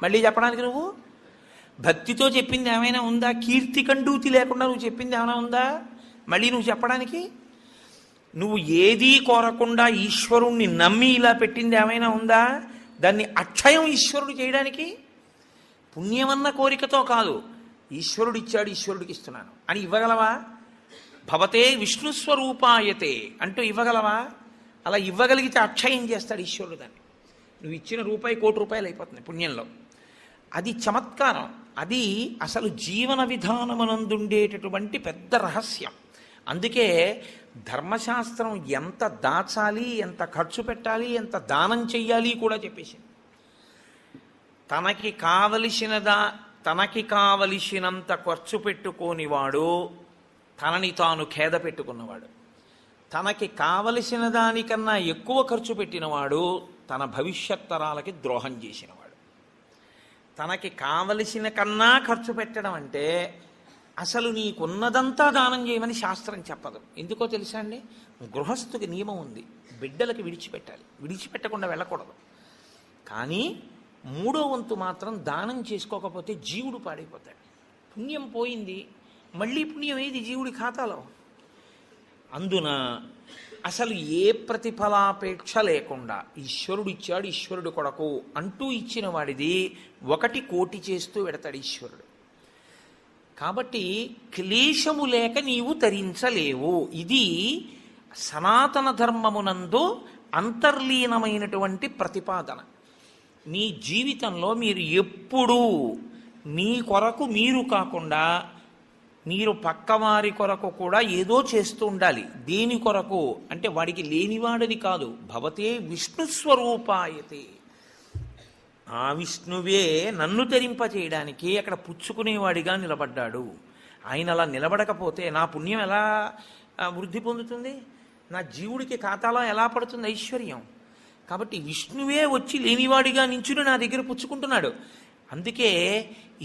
మళ్ళీ చెప్పడానికి? నువ్వు భక్తితో చెప్పింది ఏమైనా ఉందా? కీర్తి కండూతి లేకుండా నువ్వు చెప్పింది ఏమైనా ఉందా మళ్ళీ నువ్వు చెప్పడానికి? నువ్వు ఏదీ కోరకుండా ఈశ్వరుణ్ణి నమ్మి ఇలా పెట్టింది ఏమైనా ఉందా? దాన్ని అక్షయం ఈశ్వరుడు చేయడానికి. పుణ్యమన్న కోరికతో కాదు, ఈశ్వరుడు ఇచ్చాడు ఈశ్వరుడికి ఇస్తున్నాను అని ఇవ్వగలవా? భవతే విష్ణుస్వరూపాయతే అంటూ ఇవ్వగలవా? అలా ఇవ్వగలిగితే అక్షయం చేస్తాడు ఈశ్వరుడు దాన్ని. నువ్వు ఇచ్చిన రూపాయి ₹1,00,00,000 అయిపోతుంది పుణ్యంలో. అది చమత్కారం. అది అసలు జీవన విధానమునందుండేటటువంటి పెద్ద రహస్యం. అందుకే ధర్మశాస్త్రం ఎంత దాచాలి, ఎంత ఖర్చు పెట్టాలి, ఎంత దానం చెయ్యాలి కూడా చెప్పేసింది. తనకి కావలసినంత ఖర్చు పెట్టుకోనివాడు తనని తాను ఖేద పెట్టుకున్నవాడు. తనకి కావలసిన దానికన్నా ఎక్కువ ఖర్చు పెట్టినవాడు తన భవిష్యత్ తరాలకి ద్రోహం చేసినవాడు. తనకి కావలసిన కన్నా ఖర్చు పెట్టడం అంటే అసలు నీకున్నదంతా దానం చేయమని శాస్త్రం చెప్పదు. ఎందుకో తెలుసా అండి? గృహస్థుకి నియమం ఉంది, బిడ్డలకి విడిచిపెట్టాలి, విడిచిపెట్టకుండా వెళ్ళకూడదు. కానీ 3వ వంతు మాత్రం దానం చేసుకోకపోతే జీవుడు పాడైపోతాడు. పుణ్యం పోయింది, మళ్ళీ పుణ్యం ఏది జీవుడి ఖాతాలో? అందున అసలు ఏ ప్రతిఫలాపేక్ష లేకుండా ఈశ్వరుడు ఇచ్చాడు, ఈశ్వరుడు కొరకు అంటూ ఇచ్చిన వాడిది 1 కోటి చేస్తూ పెడతాడు ఈశ్వరుడు. కాబట్టి క్లేశము లేక నీవు తరించలేవు. ఇది సనాతన ధర్మమునందు అంతర్లీనమైనటువంటి ప్రతిపాదన. మీ జీవితంలో మీరు ఎప్పుడూ మీ కొరకు మీరు కాకుండా మీరు పక్కవారి కొరకు కూడా ఏదో చేస్తూ ఉండాలి. దేని కొరకు అంటే వాడికి లేనివాడని కాదు. భవతే విష్ణుస్వరూపాయతే, ఆ విష్ణువే నన్ను తరింపచేయడానికి అక్కడ పుచ్చుకునేవాడిగా నిలబడ్డాడు. ఆయన అలా నిలబడకపోతే నా పుణ్యం ఎలా వృద్ధి పొందుతుంది? నా జీవుడికి ఖాతాలో ఎలా పడుతుంది ఐశ్వర్యం? కాబట్టి విష్ణువే వచ్చి లేనివాడిగా నించుని నా దగ్గర పుచ్చుకుంటున్నాడు. అందుకే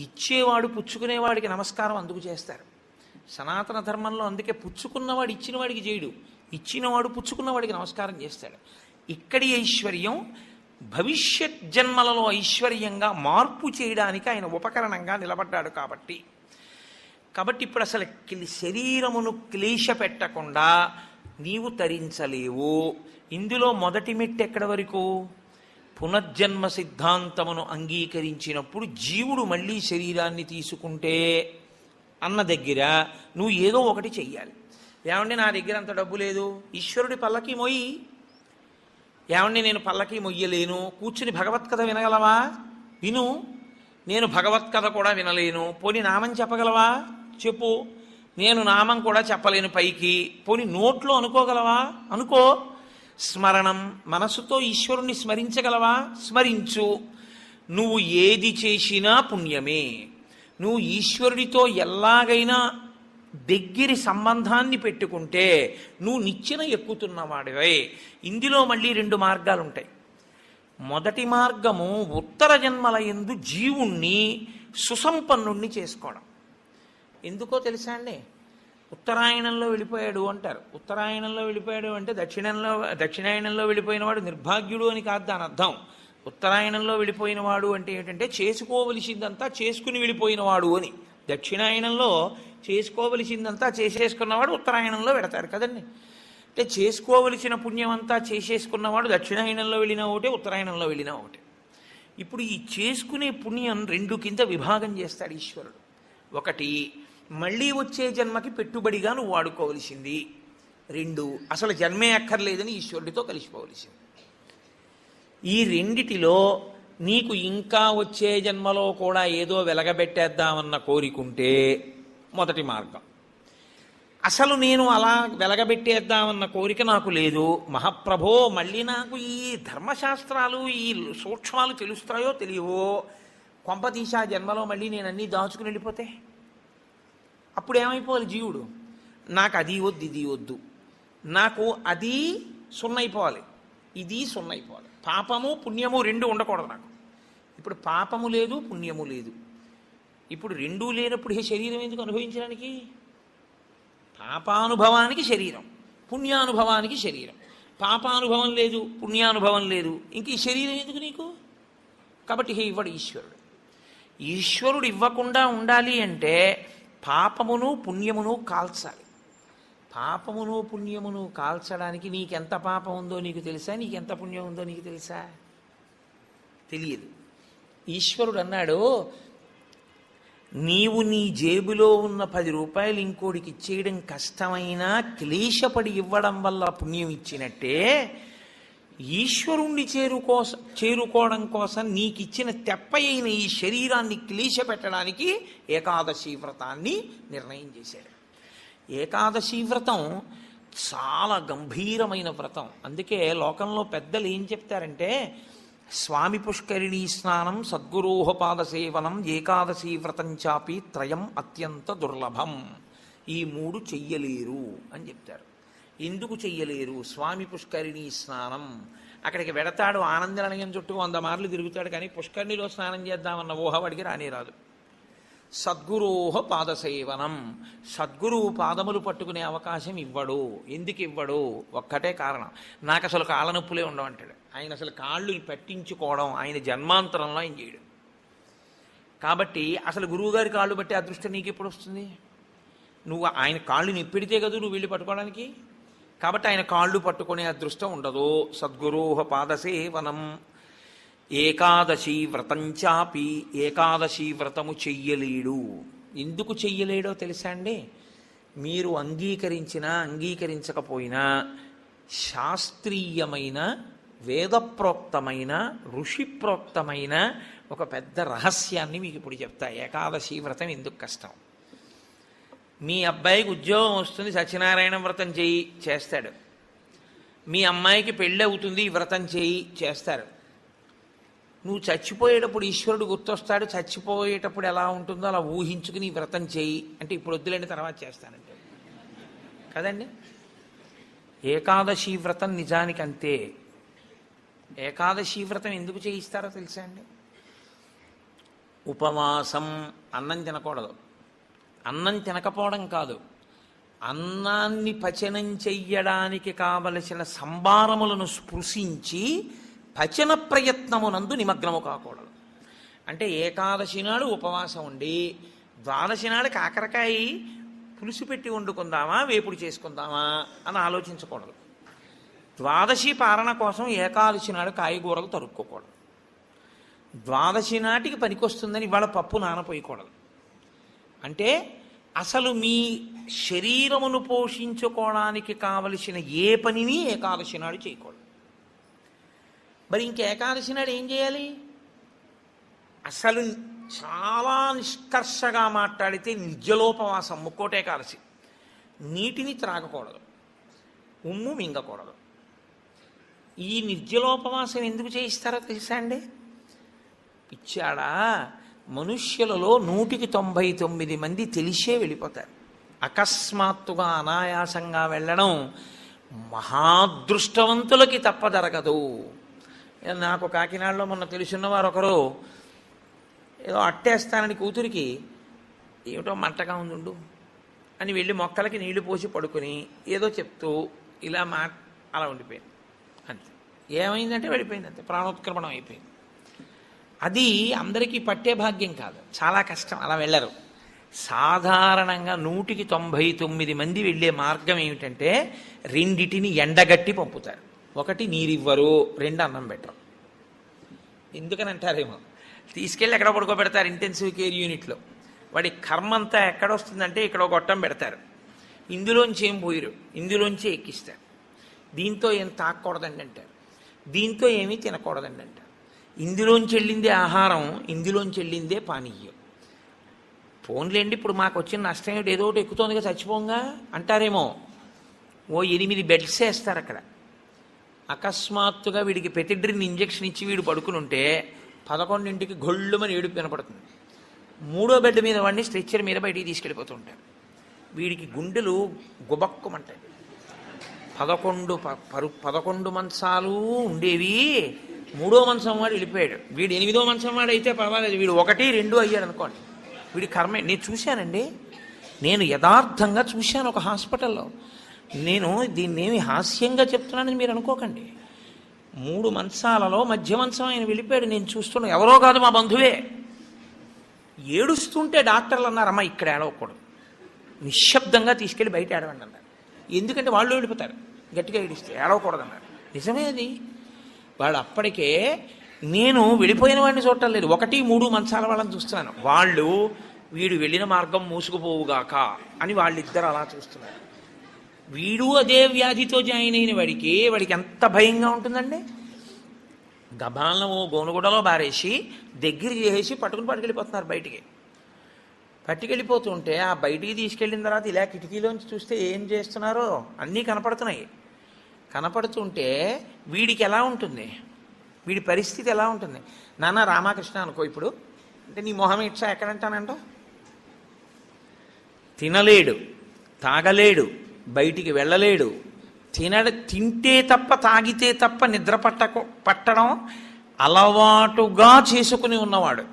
ఇచ్చేవాడు పుచ్చుకునేవాడికి నమస్కారం అందుకు చేస్తారు సనాతన ధర్మంలో. అందుకే పుచ్చుకున్నవాడు ఇచ్చినవాడికి చేయడు, ఇచ్చినవాడు పుచ్చుకున్నవాడికి నమస్కారం చేస్తాడు. ఇక్కడి ఐశ్వర్యం భవిష్యత్ జన్మలలో ఐశ్వర్యంగా మార్పు చేయడానికి ఆయన ఉపకరణంగా నిలబడ్డాడు. కాబట్టి ఇప్పుడు అసలు శరీరమును క్లేశ పెట్టకుండా నీవు తరించలేవు. ఇందులో మొదటి మెట్టు ఎక్కడ వరకు? పునర్జన్మ సిద్ధాంతమును అంగీకరించినప్పుడు జీవుడు మళ్ళీ శరీరాన్ని తీసుకుంటే అన్న దగ్గర నువ్వు ఏదో ఒకటి చెయ్యాలి. ఏమండి నా దగ్గర అంత డబ్బు లేదు, ఈశ్వరుడి పల్లకి మొయ్యి. ఏమండి నేను పల్లకి మొయ్యలేను, కూర్చుని భగవత్కథ వినగలవా? విను. నేను భగవత్కథ కూడా వినలేను, పోని నామం చెప్పగలవా? చెప్పు. నేను నామం కూడా చెప్పలేను పైకి, పోని నోట్లో అనుకోగలవా? అనుకో. స్మరణం, మనసుతో ఈశ్వరుణ్ణి స్మరించగలవా? స్మరించు. నువ్వు ఏది చేసినా పుణ్యమే. నువ్వు ఈశ్వరుడితో ఎలాగైనా దగ్గరి సంబంధాన్ని పెట్టుకుంటే నువ్వు నిచ్చెన ఎక్కుతున్నవాడివే. ఇందులో మళ్ళీ 2 మార్గాలు ఉంటాయి. మొదటి మార్గము ఉత్తర జన్మల యందు జీవుణ్ణి సుసంపన్నుణ్ణి చేసుకోవడం. ఎందుకో తెలుసా అండి? ఉత్తరాయణంలో వెళ్ళిపోయాడు అంటారు. ఉత్తరాయణంలో వెళ్ళిపోయాడు అంటే దక్షిణాయనంలో వెళ్ళిపోయిన వాడు నిర్భాగ్యుడు అని కాదు దాని అర్థం. ఉత్తరాయణంలో వెళ్ళిపోయిన వాడు అంటే ఏంటంటే చేసుకోవలసిందంతా చేసుకుని వెళ్ళిపోయినవాడు అని. దక్షిణాయనంలో చేసుకోవలసిందంతా చేసేసుకున్నవాడు ఉత్తరాయణంలో పెడతారు కదండి. అంటే చేసుకోవలసిన పుణ్యం అంతా చేసేసుకున్నవాడు దక్షిణాయనంలో వెళ్ళినా ఒకటే, ఉత్తరాయణంలో వెళ్ళినా ఒకటే. ఇప్పుడు ఈ చేసుకునే పుణ్యం 2 కింద విభాగం చేస్తాడు ఈశ్వరుడు. ఒకటి మళ్ళీ వచ్చే జన్మకి పెట్టుబడిగా నువ్వు వాడుకోవలసింది. 2 అసలు జన్మే అక్కర్లేదని ఈశ్వరుడితో కలిసిపోవలసింది. ఈ రెండిటిలో నీకు ఇంకా వచ్చే జన్మలో కూడా ఏదో వెలగబెట్టేద్దామన్న కోరికుంటే మొదటి మార్గం. అసలు నేను అలా వెలగబెట్టేద్దామన్న కోరిక నాకు లేదు, మహాప్రభో మళ్ళీ నాకు ఈ ధర్మశాస్త్రాలు ఈ సూక్ష్మాలు తెలుస్తాయో తెలియవో, కొంపతీసి ఆ జన్మలో మళ్ళీ నేను అన్నీ దాచుకుని వెళ్ళిపోతే అప్పుడు ఏమైపోవాలి జీవుడు? నాకు అది వద్దు ఇది వద్దు, నాకు అది సున్నైపోవాలి, ఇది సున్నైపోవాలి. పాపము పుణ్యము 2 ఉండకూడదు నాకు. ఇప్పుడు పాపము లేదు పుణ్యము లేదు. ఇప్పుడు 2 లేనప్పుడు ఈ శరీరం ఎందుకు అనుభవించడానికి? పాపానుభవానికి శరీరం, పుణ్యానుభవానికి శరీరం. పాపానుభవం లేదు, పుణ్యానుభవం లేదు, ఇంక ఈ శరీరం ఎందుకు నీకు? కాబట్టి ఇవ్వడు ఈశ్వరుడు. ఈశ్వరుడు ఇవ్వకుండా ఉండాలి అంటే పాపమును పుణ్యమును కాల్చాలి. పాపమును పుణ్యమును కాల్చడానికి నీకెంత పాపం ఉందో నీకు తెలుసా? నీకెంత పుణ్యం ఉందో నీకు తెలుసా? తెలియదు. ఈశ్వరుడు అన్నాడు, నీవు నీ జేబులో ఉన్న 10 రూపాయలు ఇంకోడికి ఇచ్చేయడం కష్టమైనా క్లేశపడి ఇవ్వడం వల్ల పుణ్యం ఇచ్చినట్టే, ఈశ్వరుణ్ణి చేరుకోవడం కోసం నీకిచ్చిన తెప్పయైన ఈ శరీరాన్ని క్లేశ పెట్టడానికి ఏకాదశి వ్రతాన్ని నిర్ణయం చేశాడు. ఏకాదశి వ్రతం చాలా గంభీరమైన వ్రతం. అందుకే లోకంలో పెద్దలు ఏం చెప్తారంటే, స్వామి పుష్కరిణీ స్నానం, సద్గురోహపాద సేవనం, ఏకాదశి వ్రతం చాపి త్రయం అత్యంత దుర్లభం. ఈ 3 చెయ్యలేరు అని చెప్తారు. ఎందుకు చెయ్యలేరు? స్వామి పుష్కరిణీ స్నానం, అక్కడికి వెడతాడు, ఆనందనిలయం చుట్టూ 100 మార్లు తిరుగుతాడు, కానీ పుష్కరిణిలో స్నానం చేద్దామన్న ఊహవాడికి రానేరాదు. సద్గురోహ పాదసేవనం, సద్గురువు పాదములు పట్టుకునే అవకాశం ఇవ్వడు. ఎందుకు ఇవ్వడు? ఒక్కటే కారణం, నాకు అసలు కాళ్ళ నొప్పులే ఉండవంటాడు. ఆయన అసలు కాళ్ళు పట్టించుకోవడం ఆయన జన్మాంతరంలో ఆయన చేయడు. కాబట్టి అసలు గురువుగారి కాళ్ళు బట్టి అదృష్టం నీకు ఎప్పుడు వస్తుంది? నువ్వు ఆయన కాళ్ళు నిప్పెడితే కదా నువ్వు వెళ్ళి పట్టుకోవడానికి. కాబట్టి ఆయన కాళ్ళు పట్టుకునే అదృష్టం ఉండదు. సద్గురోహ పాదసేవనం, ఏకాదశి వ్రతంచాపి, ఏకాదశి వ్రతము చెయ్యలేడు. ఎందుకు చెయ్యలేడో తెలుసా అండి? మీరు అంగీకరించినా అంగీకరించకపోయినా శాస్త్రీయమైన, వేదప్రోక్తమైన, ఋషిప్రోక్తమైన ఒక పెద్ద రహస్యాన్ని మీకు ఇప్పుడు చెప్తా. ఏకాదశి వ్రతం ఎందుకు కష్టం? మీ అబ్బాయికి ఉద్యోగం వస్తుంది, సత్యనారాయణ వ్రతం చేయి, చేస్తాడు. మీ అమ్మాయికి పెళ్ళి అవుతుంది, ఈ వ్రతం చేయి, చేస్తారు. నువ్వు చచ్చిపోయేటప్పుడు ఈశ్వరుడు గుర్తొస్తాడు, చచ్చిపోయేటప్పుడు ఎలా ఉంటుందో అలా ఊహించుకుని ఈ వ్రతం చేయి అంటే, ఇప్పుడు వద్దులేండి తర్వాత చేస్తానంటే కదండి. ఏకాదశి వ్రతం నిజానికి అంతే. ఏకాదశి వ్రతం ఎందుకు చేయిస్తారో తెలుసా అండి? ఉపవాసం, అన్నం తినకూడదు. అన్నం తినకపోవడం కాదు, అన్నాన్ని పచనం చెయ్యడానికి కావలసిన సంభారములను స్పృశించి పచన ప్రయత్నమునందు నిమగ్నము కాకూడదు. అంటే ఏకాదశి నాడు ఉపవాసం ఉండి ద్వాదశి నాడు కాకరకాయ పులుసు పెట్టి వండుకుందామా, వేపుడు చేసుకుందామా అని ఆలోచించకూడదు. ద్వాదశి పారణ కోసం ఏకాదశి నాడు కాయగూరలు తరుక్కోకూడదు. ద్వాదశి నాటికి పనికొస్తుందని ఇవాళ పప్పు నానపోయకూడదు. అంటే అసలు మీ శరీరమును పోషించుకోవడానికి కావలసిన ఏ పనిని ఏకాదశి నాడు చేయకూడదు. మరి ఇంక ఏకాదశి నాడు ఏం చేయాలి? అసలు చాలా నిష్కర్షగా మాట్లాడితే నిర్జలోపవాసం, ముక్కోటి ఏకాదశి. నీటిని త్రాగకూడదు, ఉమ్ము మింగకూడదు. ఈ నిర్జలోపవాసం ఎందుకు చేయిస్తారో తెలుసా అండి? పిచ్చాడా, మనుష్యులలో 199 మంది తెలిసే వెళ్ళిపోతారు. అకస్మాత్తుగా అనాయాసంగా వెళ్ళడం మహాదృష్టవంతులకి తప్ప జరగదు. నాకు కాకినాడలో మొన్న తెలుసున్నవారు ఒకరు ఏదో అట్టేస్తానని కూతురికి, ఏమిటో మంటగా ఉండు అని వెళ్ళి మొక్కలకి నీళ్లు పోసి పడుకొని ఏదో చెప్తూ ఇలా అలా ఉండిపోయింది. అంతే. ఏమైందంటే వెళ్ళిపోయింది, అంతే, ప్రాణోత్క్రమణం అయిపోయింది. అది అందరికీ పట్టే భాగ్యం కాదు, చాలా కష్టం, అలా వెళ్ళరు. సాధారణంగా 199 మంది వెళ్ళే మార్గం ఏమిటంటే, రెండిటిని ఎండగట్టి పంపుతారు. ఒకటి నీరివ్వరు, 2 అన్నం పెట్టరు. ఎందుకని అంటారేమో, తీసుకెళ్ళి ఎక్కడ పడుకోబెడతారు ఇంటెన్సివ్ కేర్ యూనిట్లో. వాడి కర్మ అంతా ఎక్కడొస్తుందంటే ఇక్కడ గొట్టం పెడతారు, ఇందులోంచి ఏం పోయిరు, ఇందులోంచి ఎక్కిస్తారు. దీంతో ఏం తాకూడదండి అంటారు, దీంతో ఏమీ తినకూడదండి అంటారు. ఇందులోంచి వెళ్ళిందే ఆహారం, ఇందులోంచి వెళ్ళిందే పానీయం. ఫోన్లేండి, ఇప్పుడు మాకు వచ్చిన నష్టం ఏమిటి, ఏదో ఒకటి ఎక్కుతోందిగా చచ్చిపోంగా అంటారేమో. ఓ 8 బెడ్స్ వేస్తారు అక్కడ. అకస్మాత్తుగా వీడికి పెతిడ్రిన్ ఇంజెక్షన్ ఇచ్చి వీడు పడుకుని ఉంటే 11ంటికి గొళ్ళుమని ఏడుపు వినపడుతుంది. 3వ బెడ్ మీద వాడిని స్ట్రెచ్చర్ మీద బయటికి తీసుకెళ్ళిపోతూ ఉంటారు. వీడికి గుండెలు గుబక్కుమంటాయి. 11 మంచాలు ఉండేవి, 3వ మంచం వాడు వెళ్ళిపోయాడు. వీడు 8వ మంచం వాడు అయితే పర్వాలేదు, వీడు 1, 2 అయ్యాడు అనుకోండి. వీడి కర్మే. నేను చూశానండి, నేను యథార్థంగా చూశాను ఒక హాస్పిటల్లో. నేను దీన్నేమి హాస్యంగా చెప్తున్నానని మీరు అనుకోకండి. 3 మంచాలలో మధ్య మంచం ఆయన వెళ్ళిపోయాడు. నేను చూస్తున్నా, ఎవరో కాదు మా బంధువే. ఏడుస్తుంటే డాక్టర్లు అన్నారమ్మా ఇక్కడ ఏడవకూడదు, నిశ్శబ్దంగా తీసుకెళ్ళి బయట ఏడవండి అన్నారు. ఎందుకంటే వాళ్ళు వెళ్ళిపోతారు గట్టిగా ఏడిస్తే, ఏడవకూడదు అన్నారు. నిజమే అది. వాళ్ళు అప్పటికే, నేను వెళ్ళిపోయిన వాడిని చూడటం లేదు, 1, 3 మంచాల వాళ్ళని చూస్తున్నాను. వాళ్ళు వీడు వెళ్ళిన మార్గం మూసుకుపోవుగాక అని వాళ్ళిద్దరు అలా చూస్తున్నారు. వీడు అదే వ్యాధితో జాయిన్ అయిన వాడికి ఎంత భయంగా ఉంటుందండి. గబాలను గోనుగుడలో బారేసి దగ్గర చేసి పట్టుకెళ్ళిపోతున్నారు బయటికి. పట్టుకెళ్ళిపోతుంటే ఆ బయటికి తీసుకెళ్ళిన తర్వాత ఇలా కిటికీలోంచి చూస్తే ఏం చేస్తున్నారో అన్నీ కనపడుతున్నాయి. కనపడుతుంటే వీడికి ఎలా ఉంటుంది, వీడి పరిస్థితి ఎలా ఉంటుంది? నాన్న రామకృష్ణ అనుకో ఇప్పుడు, అంటే నీ మొహం ఇచ్చా ఎక్కడంటానంట. తినలేడు, తాగలేడు, బయటికి వెళ్ళలేడు, తింటే తప్ప తాగితే తప్ప నిద్ర పట్టడం అలవాటుగా చేసుకుని ఉన్నవాడు.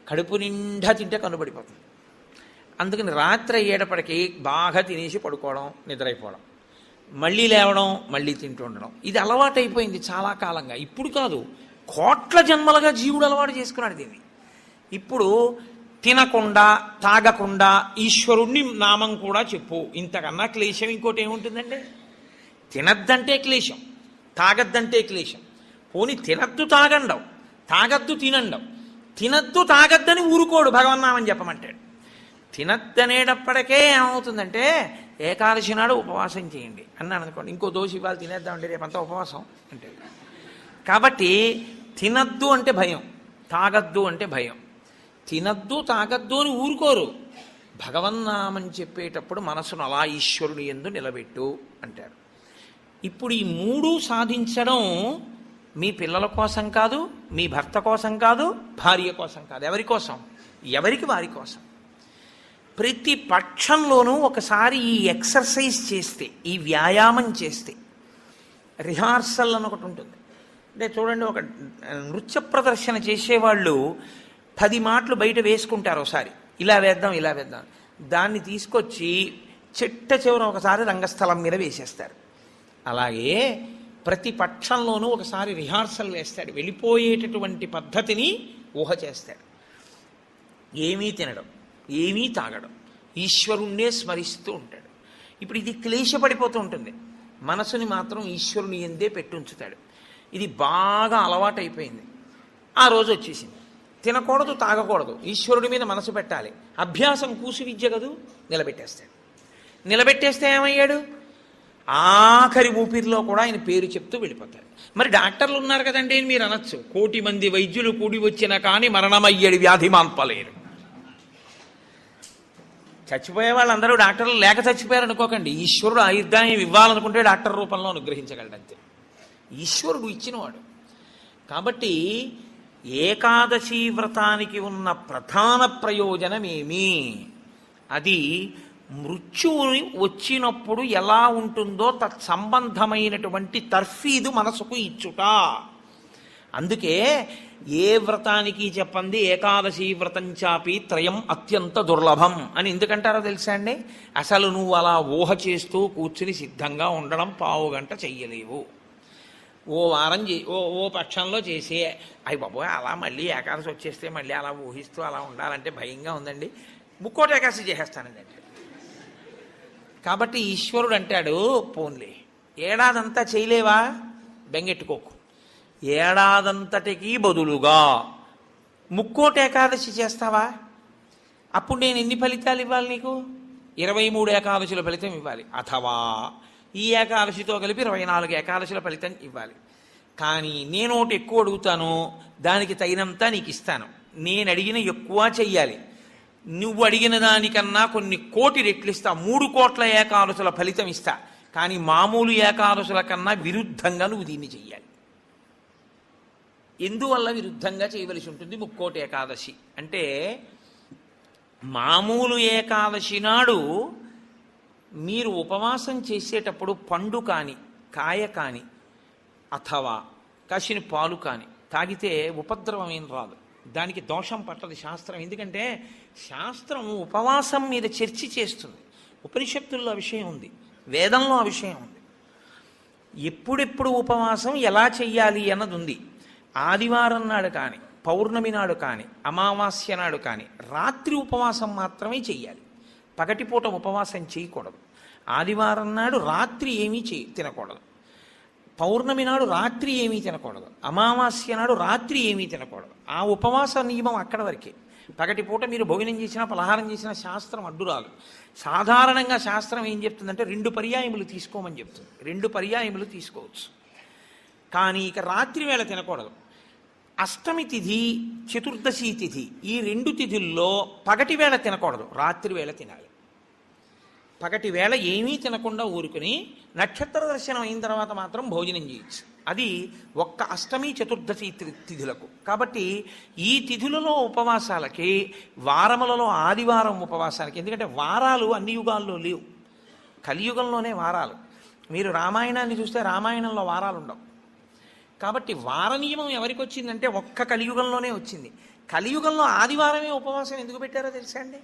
కడుపు నిండా తింటే కనుబడిపోతుంది. అందుకని రాత్రి అయ్యేటప్పటికీ బాగా తినేసి పడుకోవడం, నిద్రైపోవడం, మళ్ళీ లేవడం, మళ్ళీ తింటూ ఉండడం, ఇది అలవాటైపోయింది చాలా కాలంగా. ఇప్పుడు కాదు, కోట్ల జన్మలుగా జీవుడు అలవాటు చేసుకున్నాడు దీన్ని. ఇప్పుడు తినకుండా తాగకుండా ఈశ్వరుణ్ణి నామం కూడా చెప్పు, ఇంతకన్నా క్లేశం ఇంకోటి ఏముంటుందండి? తినద్దంటే క్లేశం, తాగద్దంటే క్లేశం. పోనీ తినద్దు తాగండం, తాగద్దు తినండం. తినద్దు తాగద్దని ఊరుకోడు భగవన్నామని చెప్పమంటాడు. తినద్దనేటప్పటికే ఏమవుతుందంటే, ఏకాదశి నాడు ఉపవాసం చేయండి అన్నాను అనుకోండి, ఇంకో దోషి ఇవాళ తినేద్దామంటే రేపంతా ఉపవాసం అంటే. కాబట్టి తినద్దు అంటే భయం, తాగద్దు అంటే భయం. తినద్దు తాగద్దు అని ఊరుకోరు. భగవన్నామని చెప్పేటప్పుడు మనసును అలా ఈశ్వరుని యందు నిలబెట్టు అంటారు. ఇప్పుడు ఈ 3 సాధించడం మీ పిల్లల కోసం కాదు, మీ భర్త కోసం కాదు, భార్య కోసం కాదు. ఎవరి కోసం? ఎవరికి వారి కోసం. ప్రతి పక్షంలోనూ ఒకసారి ఈ ఎక్సర్సైజ్ చేస్తే, ఈ వ్యాయామం చేస్తే, రిహార్సల్ అని ఒకటి ఉంటుంది. అంటే చూడండి, ఒక నృత్య ప్రదర్శన చేసేవాళ్ళు 10 మాటలు బయట వేసుకుంటారు. ఒకసారి ఇలా వేద్దాం, ఇలా వేద్దాం, దాన్ని తీసుకొచ్చి చిట్ట చివర ఒకసారి రంగస్థలం మీద వేసేస్తారు. అలాగే ప్రతి పక్షంలోనూ ఒకసారి రిహార్సల్ వేస్తాడు. వెళ్ళిపోయేటటువంటి పద్ధతిని ఊహ చేస్తాడు. ఏమీ తినడం, ఏమీ తాగడం, ఈశ్వరుణ్ణే స్మరిస్తూ ఉంటాడు. ఇప్పుడు ఇది క్లేశపడిపోతూ ఉంటుంది. మనసుని మాత్రం ఈశ్వరుని ఎందే పెట్టుంచుతాడు. ఇది బాగా అలవాటైపోయింది. ఆ రోజు వచ్చేసింది. తినకూడదు, తాగకూడదు, ఈశ్వరుడి మీద మనసు పెట్టాలి. అభ్యాసం కూసు విద్య కదూ, నిలబెట్టేస్తాడు. నిలబెట్టేస్తే ఏమయ్యాడు? ఆఖరి ఊపిరిలో కూడా ఆయన పేరు చెప్తూ వెళ్ళిపోతాడు. మరి డాక్టర్లు ఉన్నారు కదండి అని మీరు అనొచ్చు. 1,000,000 మంది వైద్యులు కూడి వచ్చినా కానీ మరణమయ్యేడు వ్యాధి మాన్పలేరు. చచ్చిపోయే వాళ్ళందరూ డాక్టర్లు లేక చచ్చిపోయారు అనుకోకండి. ఈశ్వరుడు ఆయుర్దాయం ఇవ్వాలనుకుంటే డాక్టర్ రూపంలో అనుగ్రహించగలడంతే. ఈశ్వరుడు ఇచ్చినవాడు. కాబట్టి ఏకాదశి వ్రతానికి ఉన్న ప్రధాన ప్రయోజనమేమి? అది మృత్యువు వచ్చినప్పుడు ఎలా ఉంటుందో తత్సంబంధమైనటువంటి తర్ఫీదు మనసుకు ఇచ్చుట. అందుకే ఏ వ్రతానికి చెప్పండి ఏకాదశి వ్రతం చాపి త్రయం అత్యంత దుర్లభం అని ఎందుకంటారో తెలుసా అండి? అసలు నువ్వు అలా ఊహ చేస్తూ కూర్చుని సిద్ధంగా ఉండడం 1/2 గంట చెయ్యలేవు. ఓ వారం ఓ పక్షంలో చేసి అయ్యి బాబోయ్ అలా మళ్ళీ ఏకాదశి వచ్చేస్తే మళ్ళీ అలా ఊహిస్తూ అలా ఉండాలంటే భయంగా ఉందండి, ముక్కోటి ఏకాదశి చేసేస్తానండి అంటే. కాబట్టి ఈశ్వరుడు అంటాడు, పోన్లే ఏడాదంతా చేయలేవా, బెంగెట్టుకోకు, ఏడాదంతటికి బదులుగా ముక్కోటి ఏకాదశి చేస్తావా, అప్పుడు నేను ఎన్ని ఫలితాలు ఇవ్వాలి నీకు? 23 ఏకాదశుల ఫలితం ఇవ్వాలి. అథవా ఈ ఏకాదశితో కలిపి 24 ఏకాదశుల ఫలితం ఇవ్వాలి. కానీ నేను ఒకటి ఎక్కువ అడుగుతాను, దానికి తగినంత నీకు ఇస్తాను. నేను అడిగిన ఎక్కువ చెయ్యాలి, నువ్వు అడిగిన దానికన్నా కొన్ని కోటి రెట్లు ఇస్తా. 3 కోట్ల ఏకాదశుల ఫలితం ఇస్తా. కానీ మామూలు ఏకాదశుల కన్నా విరుద్ధంగా నువ్వు దీన్ని చెయ్యాలి. ఎందువల్ల విరుద్ధంగా చేయవలసి ఉంటుంది ముక్కోటి ఏకాదశి అంటే, మామూలు ఏకాదశి నాడు మీరు ఉపవాసం చేసేటప్పుడు పండు కాని, కాయ కాని, అథవా కాసిన పాలు కాని తాగితే ఉపద్రవం ఏం రాదు. దానికి దోషం పట్టదు శాస్త్రం. ఎందుకంటే శాస్త్రం ఉపవాసం మీద చర్చ చేస్తుంది. ఉపనిషత్తుల్లో ఆ విషయం ఉంది, వేదంలో ఆ విషయం ఉంది. ఎప్పుడెప్పుడు ఉపవాసం ఎలా చెయ్యాలి అన్నది ఉంది. ఆదివారం నాడు కానీ, పౌర్ణమి నాడు కానీ, అమావాస్య నాడు కానీ రాత్రి ఉపవాసం మాత్రమే చెయ్యాలి. పగటిపూట ఉపవాసం చేయకూడదు. ఆదివారం నాడు రాత్రి ఏమీ తినకూడదు. పౌర్ణమి నాడు రాత్రి ఏమీ తినకూడదు. అమావాస్య నాడు రాత్రి ఏమీ తినకూడదు. ఆ ఉపవాస నియమం అక్కడ వరకే. పగటిపూట మీరు భోజనం చేసినా పలహారం చేసినా శాస్త్రం అడ్డురాలు. సాధారణంగా శాస్త్రం ఏం చెప్తుందంటే 2 పర్యాయములు తీసుకోమని చెప్తుంది. 2 పర్యాయములు తీసుకోవచ్చు. కానీ ఇక రాత్రి వేళ తినకూడదు. అష్టమి తిథి, చతుర్దశి తిథి, ఈ 2 తిథుల్లో పగటి వేళ తినకూడదు, రాత్రి వేళ తినాలి. పగటి వేళ ఏమీ తినకుండా ఊరుకుని నక్షత్ర దర్శనం అయిన తర్వాత మాత్రం భోజనం చేయొచ్చు. అది ఒక్క అష్టమి చతుర్దశి తిథులకు. కాబట్టి ఈ తిథులలో ఉపవాసాలకి, వారములలో ఆదివారం ఉపవాసాలకి, ఎందుకంటే వారాలు అన్ని యుగాల్లో లేవు, కలియుగంలోనే వారాలు. మీరు రామాయణాన్ని చూస్తే రామాయణంలో వారాలు ఉండవు. కాబట్టి వార నియమం ఎవరికి వచ్చిందంటే ఒక్క కలియుగంలోనే వచ్చింది. కలియుగంలో ఆదివారమే ఉపవాసం ఎందుకు పెట్టారో తెలుసా అండి?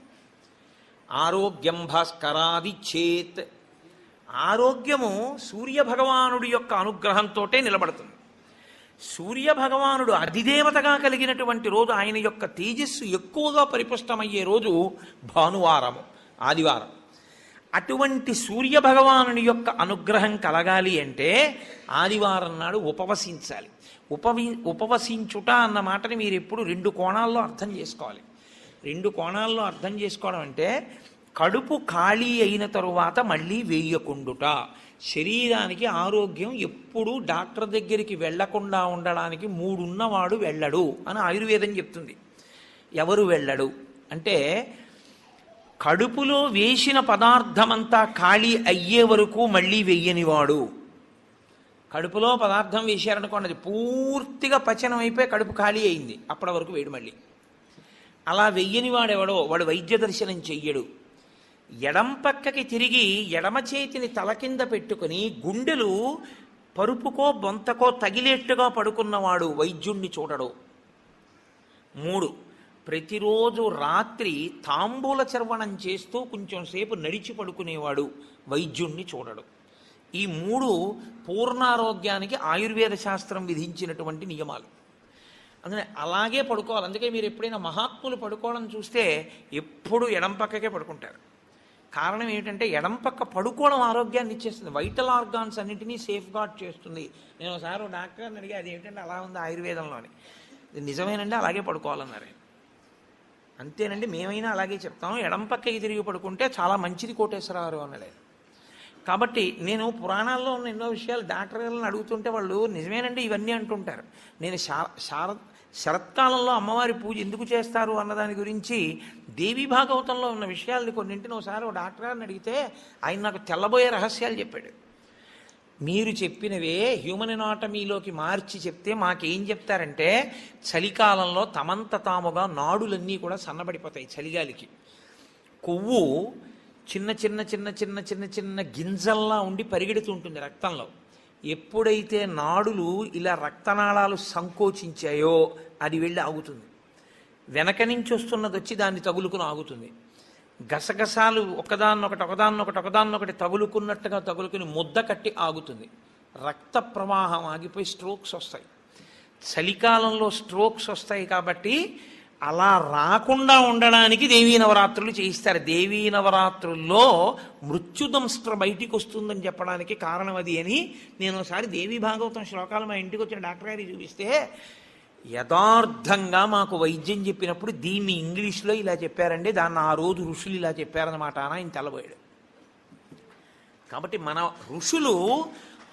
ఆరోగ్యం భాస్కరాది చేత్. ఆరోగ్యము సూర్యభగవానుడి యొక్క అనుగ్రహంతో నిలబడుతుంది. సూర్యభగవానుడు అధిదేవతగా కలిగినటువంటి రోజు, ఆయన యొక్క తేజస్సు ఎక్కువగా పరిపుష్టమయ్యే రోజు భానువారము, ఆదివారం. అటువంటి సూర్యభగవానుని యొక్క అనుగ్రహం కలగాలి అంటే ఆదివారం నాడు ఉపవసించాలి. ఉపవసించుట అన్న మాటని మీరు ఎప్పుడు 2 కోణాల్లో అర్థం చేసుకోవాలి. 2 కోణాల్లో అర్థం చేసుకోవడం అంటే కడుపు ఖాళీ అయిన తరువాత మళ్ళీ వేయకుండుట. శరీరానికి ఆరోగ్యం ఎప్పుడూ డాక్టర్ దగ్గరికి వెళ్లకుండా ఉండడానికి 3 ఉన్నవాడు వెళ్ళడు అని ఆయుర్వేదం చెప్తుంది. ఎవరు వెళ్ళడు అంటే కడుపులో వేసిన పదార్థమంతా ఖాళీ అయ్యే వరకు మళ్ళీ వెయ్యనివాడు. కడుపులో పదార్థం వేశారనుకోండి, అది పూర్తిగా పచనం అయిపోయి కడుపు ఖాళీ అయింది, అప్పటి వరకు వేయడు మళ్ళీ. అలా వెయ్యని వాడెవడో వాడు వైద్య దర్శనం చెయ్యడు. ఎడం పక్కకి తిరిగి ఎడమ చేతిని తల కింద పెట్టుకుని గుండెలు పరుపుకో బొంతకో తగిలేట్టుగా పడుకున్నవాడు వైద్యుణ్ణి చూడడు. 3, ప్రతిరోజు రాత్రి తాంబూల చర్వణం చేస్తూ కొంచెం సేపు నడిచి పడుకునేవాడు వైద్యుణ్ణి చూడడు. ఈ 3 పూర్ణారోగ్యానికి ఆయుర్వేద శాస్త్రం విధించినటువంటి నియమాలు. అందుకని అలాగే పడుకోవాలి. అందుకే మీరు ఎప్పుడైనా మహాత్ములు పడుకోవడం చూస్తే ఎప్పుడు ఎడం పక్కకే పడుకుంటారు. కారణం ఏంటంటే ఎడం పక్క పడుకోవడం ఆరోగ్యాన్ని ఇచ్చేస్తుంది, వైటల్ ఆర్గాన్స్ అన్నింటినీ సేఫ్ గార్డ్ చేస్తుంది. నేను ఒకసారి డాక్టర్ని అడిగి అది ఏంటంటే అలా ఉంది ఆయుర్వేదంలోని. నిజమేనండి, అలాగే పడుకోవాలన్నారు. అంతేనండి, మేమైనా అలాగే చెప్తాం, ఎడం పక్కకి తిరిగి పడుకుంటే చాలా మంచిది కోటేశ్వరరావు అన్నాడు. కాబట్టి నేను పురాణాల్లో ఉన్న ఎన్నో విషయాలు డాక్టర్ గారిని అడుగుతుంటే వాళ్ళు నిజమేనండి ఇవన్నీ అంటుంటారు. నేను శరత్కాలంలో అమ్మవారి పూజ ఎందుకు చేస్తారు అన్నదాని గురించి దేవీ భాగవతంలో ఉన్న విషయాలని కొన్నింటిని ఒకసారి డాక్టర్ గారిని అడిగితే ఆయన నాకు తెల్లబోయే రహస్యాలు చెప్పాడు. మీరు చెప్పినవే హ్యూమన్ ఎనాటమీలోకి మార్చి చెప్తే మాకేం చెప్తారంటే చలికాలంలో తమంత తాముగా నాడులన్నీ కూడా సన్నబడిపోతాయి చలిగాలికి. కొవ్వు చిన్న చిన్న చిన్న చిన్న చిన్న చిన్న గింజల్లా ఉండి పరిగెడుతుంటుంది రక్తంలో. ఎప్పుడైతే నాడులు ఇలా రక్తనాళాలు సంకోచించాయో అది వెళ్ళి ఆగుతుంది. వెనక నుంచి వస్తున్నది వచ్చి దాన్ని తగులుకుని ఆగుతుంది. గసగసాలు ఒకదాన్నొకటి తగులుకున్నట్టుగా తగులుకుని ముద్ద కట్టి ఆగుతుంది. రక్త ప్రవాహం ఆగిపోయి స్ట్రోక్స్ వస్తాయి. చలికాలంలో స్ట్రోక్స్ వస్తాయి కాబట్టి అలా రాకుండా ఉండడానికి దేవీ నవరాత్రులు చేయిస్తారు. దేవీ నవరాత్రుల్లో మృత్యుదంస్ట్ర బయటికి వస్తుందని చెప్పడానికి కారణం అది అని నేను ఒకసారి దేవీ భాగవతం శ్లోకాలు మా ఇంటికి వచ్చిన డాక్టర్ గారికి చూపిస్తే యథార్థంగా మాకు వైద్యం చెప్పినప్పుడు దీన్ని ఇంగ్లీష్లో ఇలా చెప్పారండి, దాన్ని ఆ రోజు ఋషులు ఇలా చెప్పారన్నమాట అని ఆయన తెల్లబోయాడు. కాబట్టి మన ఋషులు